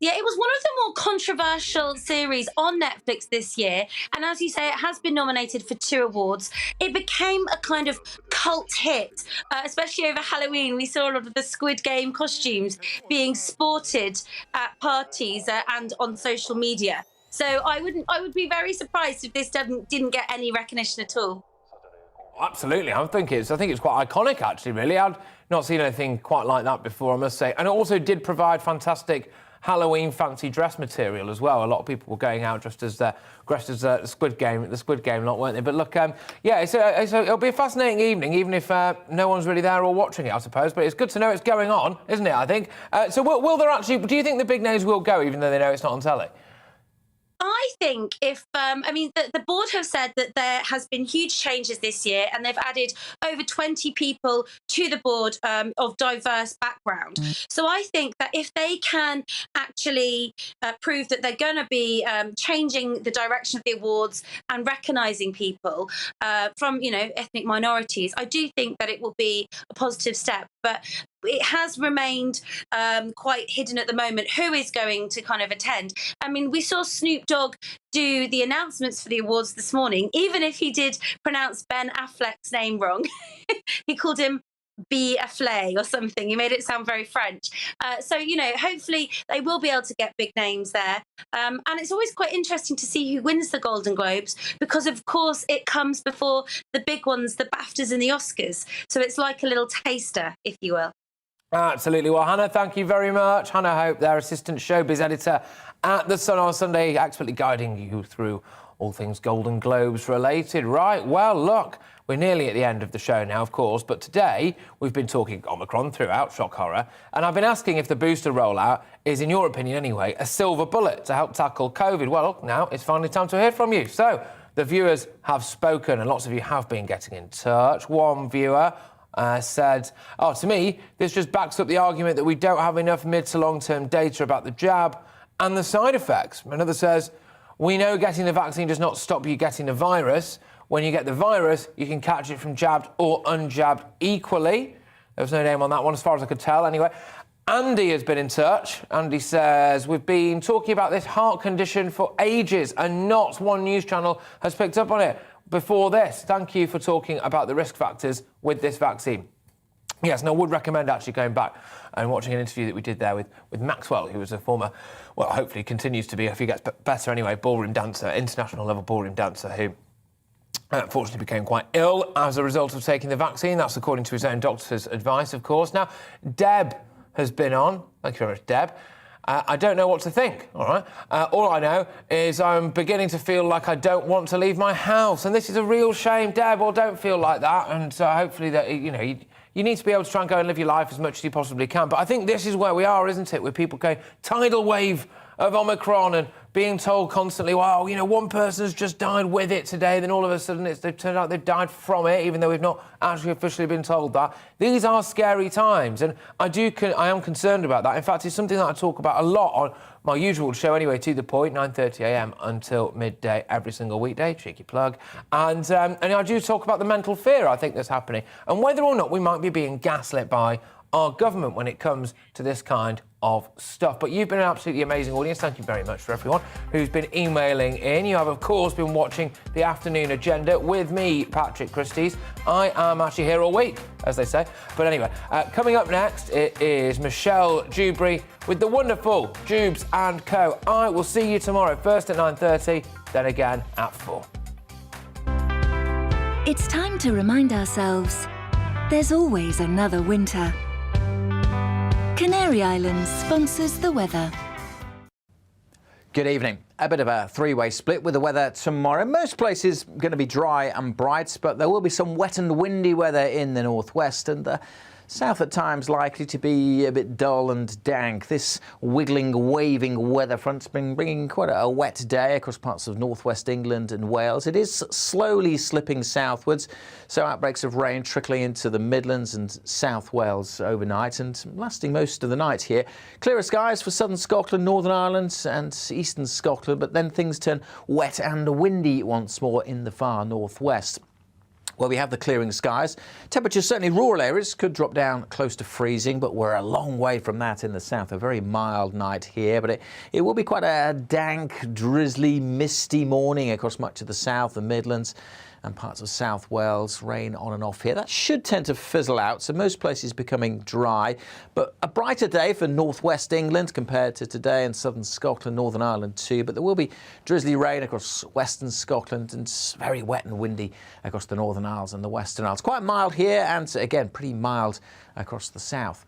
Yeah, it was one of the more controversial series on Netflix this year. And as you say, it has been nominated for 2 awards. It became a kind of cult hit, especially over Halloween. We saw a lot of the Squid Game costumes being sported at parties and on social media. So I would be very surprised if this didn't get any recognition at all. Absolutely, I think it's quite iconic, actually, really. I'd not seen anything quite like that before, I must say. And it also did provide fantastic Halloween fancy dress material as well. A lot of people were going out dressed as the Squid Game lot, weren't they? But look, yeah, it'll be a fascinating evening, even if no one's really there or watching it, I suppose. But it's good to know it's going on, isn't it, I think? So will there actually... Do you think the big names will go, even though they know it's not on telly? I think if, the board have said that there has been huge changes this year and they've added over 20 people to the board of diverse background. So I think that if they can actually prove that they're going to be changing the direction of the awards and recognising people from, ethnic minorities, I do think that it will be a positive step. But it has remained quite hidden at the moment who is going to kind of attend. I mean, we saw Snoop Dogg do the announcements for the awards this morning, even if he did pronounce Ben Affleck's name wrong. He called him B. Afflay or something. He made it sound very French. So, hopefully they will be able to get big names there. And it's always quite interesting to see who wins the Golden Globes because, of course, it comes before the big ones, the BAFTAs and the Oscars. So it's like a little taster, if you will. Absolutely. Well, Hannah, thank you very much. Hannah Hope, their assistant showbiz editor at The Sun on Sunday, expertly guiding you through all things Golden Globes related. Right, well, look, we're nearly at the end of the show now, of course, but today we've been talking Omicron throughout, shock horror, and I've been asking if the booster rollout is, in your opinion anyway, a silver bullet to help tackle COVID. Well, now it's finally time to hear from you. So the viewers have spoken, and lots of you have been getting in touch. One viewer said, to me, this just backs up the argument that we don't have enough mid to long-term data about the jab and the side effects. Another says, we know getting the vaccine does not stop you getting the virus. When you get the virus, you can catch it from jabbed or unjabbed equally. There was no name on that one, as far as I could tell, anyway. Andy has been in touch. Andy says, we've been talking about this heart condition for ages and not one news channel has picked up on it before this. Thank you for talking about the risk factors with this vaccine. Yes, and I would recommend actually going back and watching an interview that we did there with Maxwell, who was a former, well, hopefully continues to be, if he gets better anyway, ballroom dancer, international level ballroom dancer, who unfortunately became quite ill as a result of taking the vaccine. That's according to his own doctor's advice, of course. Now, Deb has been on. Thank you very much, Deb. I don't know what to think, all right? All I know is I'm beginning to feel like I don't want to leave my house. And this is a real shame, Deb. Well, don't feel like that. And hopefully that, you need to be able to try and go and live your life as much as you possibly can. But I think this is where we are, isn't it? With people going, tidal wave of Omicron and being told constantly, well, one person has just died with it today, then all of a sudden they've turned out they've died from it, even though we've not actually officially been told that. These are scary times, and I am concerned about that. In fact, it's something that I talk about a lot on my usual show anyway, To The Point, 9:30 a.m. until midday every single weekday, cheeky plug. And I do talk about the mental fear I think that's happening, and whether or not we might be being gaslit by our government when it comes to this kind of stuff. But you've been an absolutely amazing audience. Thank you very much for everyone who's been emailing in. You have, of course, been watching the afternoon agenda with me, Patrick Christys. I am actually here all week, as they say. But anyway, coming up next, it is Michelle Dewberry with the wonderful Jubes & Co. I will see you tomorrow, first at 9:30, then again at 4. It's time to remind ourselves there's always another winter. Canary Islands sponsors the weather. Good evening. A bit of a three-way split with the weather tomorrow. Most places going to be dry and bright, but there will be some wet and windy weather in the northwest, and the south at times likely to be a bit dull and dank. This wiggling, waving weather front's been bringing quite a wet day across parts of northwest England and Wales. It is slowly slipping southwards, so outbreaks of rain trickling into the Midlands and South Wales overnight and lasting most of the night here. Clearer skies for southern Scotland, Northern Ireland and eastern Scotland, but then things turn wet and windy once more in the far northwest. Where we have the clearing skies, temperatures certainly rural areas could drop down close to freezing, but we're a long way from that in the south. A very mild night here, but it will be quite a dank, drizzly, misty morning across much of the south, the Midlands and parts of South Wales. Rain on and off here. That should tend to fizzle out, so most places becoming dry. But a brighter day for northwest England compared to today, and southern Scotland, Northern Ireland too. But there will be drizzly rain across western Scotland and very wet and windy across the Northern Isles and the Western Isles. Quite mild here, and again pretty mild across the south.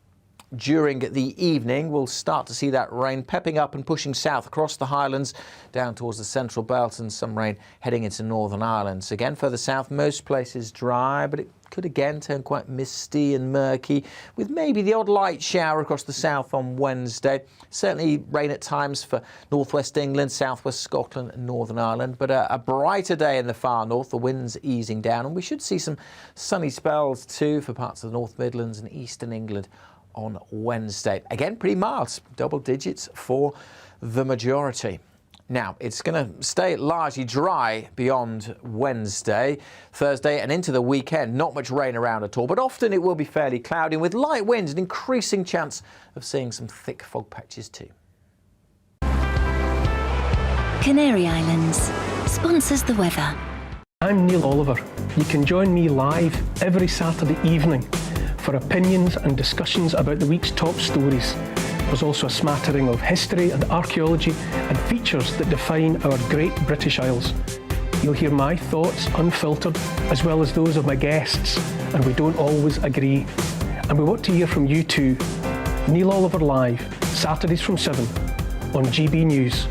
During the evening, we'll start to see that rain pepping up and pushing south across the Highlands, down towards the central belt, and some rain heading into Northern Ireland. So again, further south, most places dry, but it could again turn quite misty and murky, with maybe the odd light shower across the south on Wednesday. Certainly rain at times for northwest England, southwest Scotland and Northern Ireland, but a brighter day in the far north, the winds easing down, and we should see some sunny spells too for parts of the North Midlands and eastern England on Wednesday. Again, pretty mild, double digits for the majority. Now, it's going to stay largely dry beyond Wednesday, Thursday and into the weekend. Not much rain around at all, but often it will be fairly cloudy with light winds and increasing chance of seeing some thick fog patches too. Canary Islands sponsors the weather. I'm Neil Oliver. You can join me live every Saturday evening for opinions and discussions about the week's top stories. There's also a smattering of history and archaeology and features that define our great British Isles. You'll hear my thoughts unfiltered, as well as those of my guests, and we don't always agree. And we want to hear from you too. Neil Oliver Live, Saturdays from 7 on GB News.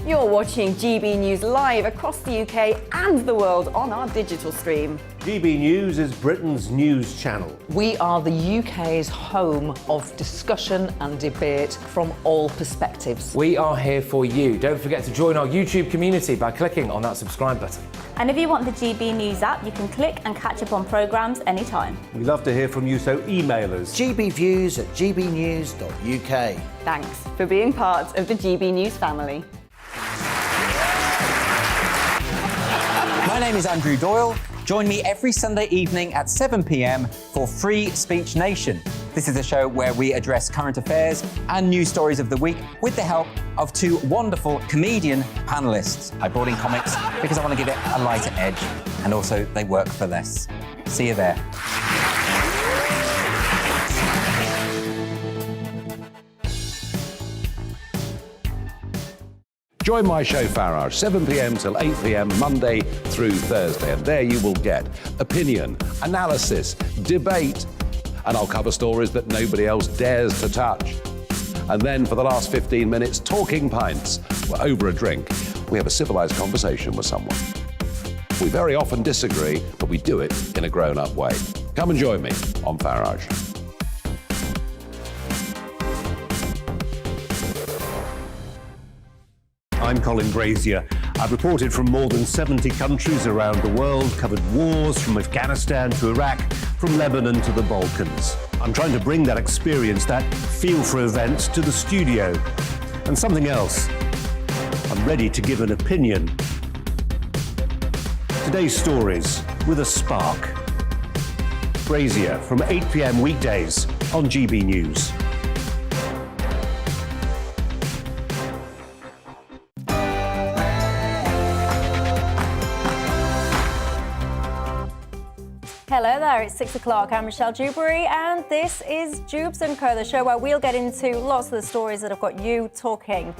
You're watching GB News live across the UK and the world on our digital stream. GB News is Britain's news channel. We are the UK's home of discussion and debate from all perspectives. We are here for you. Don't forget to join our YouTube community by clicking on that subscribe button. And if you want the GB News app, you can click and catch up on programmes anytime. We love to hear from you, so email us. gbviews@gbnews.uk. Thanks for being part of the GB News family. My name is Andrew Doyle. Join me every Sunday evening at 7 p.m. for Free Speech Nation. This is a show where we address current affairs and news stories of the week with the help of two wonderful comedian panellists. I brought in comics because I want to give it a lighter edge, and also they work for less. See you there. Join my show Farage, 7 p.m. till 8 p.m. Monday through Thursday, and there you will get opinion, analysis, debate, and I'll cover stories that nobody else dares to touch. And then for the last 15 minutes, talking pints. We're over a drink. We have a civilized conversation with someone. We very often disagree, but we do it in a grown-up way. Come and join me on Farage. I'm Colin Brazier. I've reported from more than 70 countries around the world, covered wars from Afghanistan to Iraq, from Lebanon to the Balkans. I'm trying to bring that experience, that feel for events, to the studio. And something else, I'm ready to give an opinion. Today's stories with a spark. Brazier from 8 p.m. weekdays on GB News. Hello there, it's 6 o'clock. I'm Michelle Dewberry, and this is Jubes & Co, the show where we'll get into lots of the stories that have got you talking.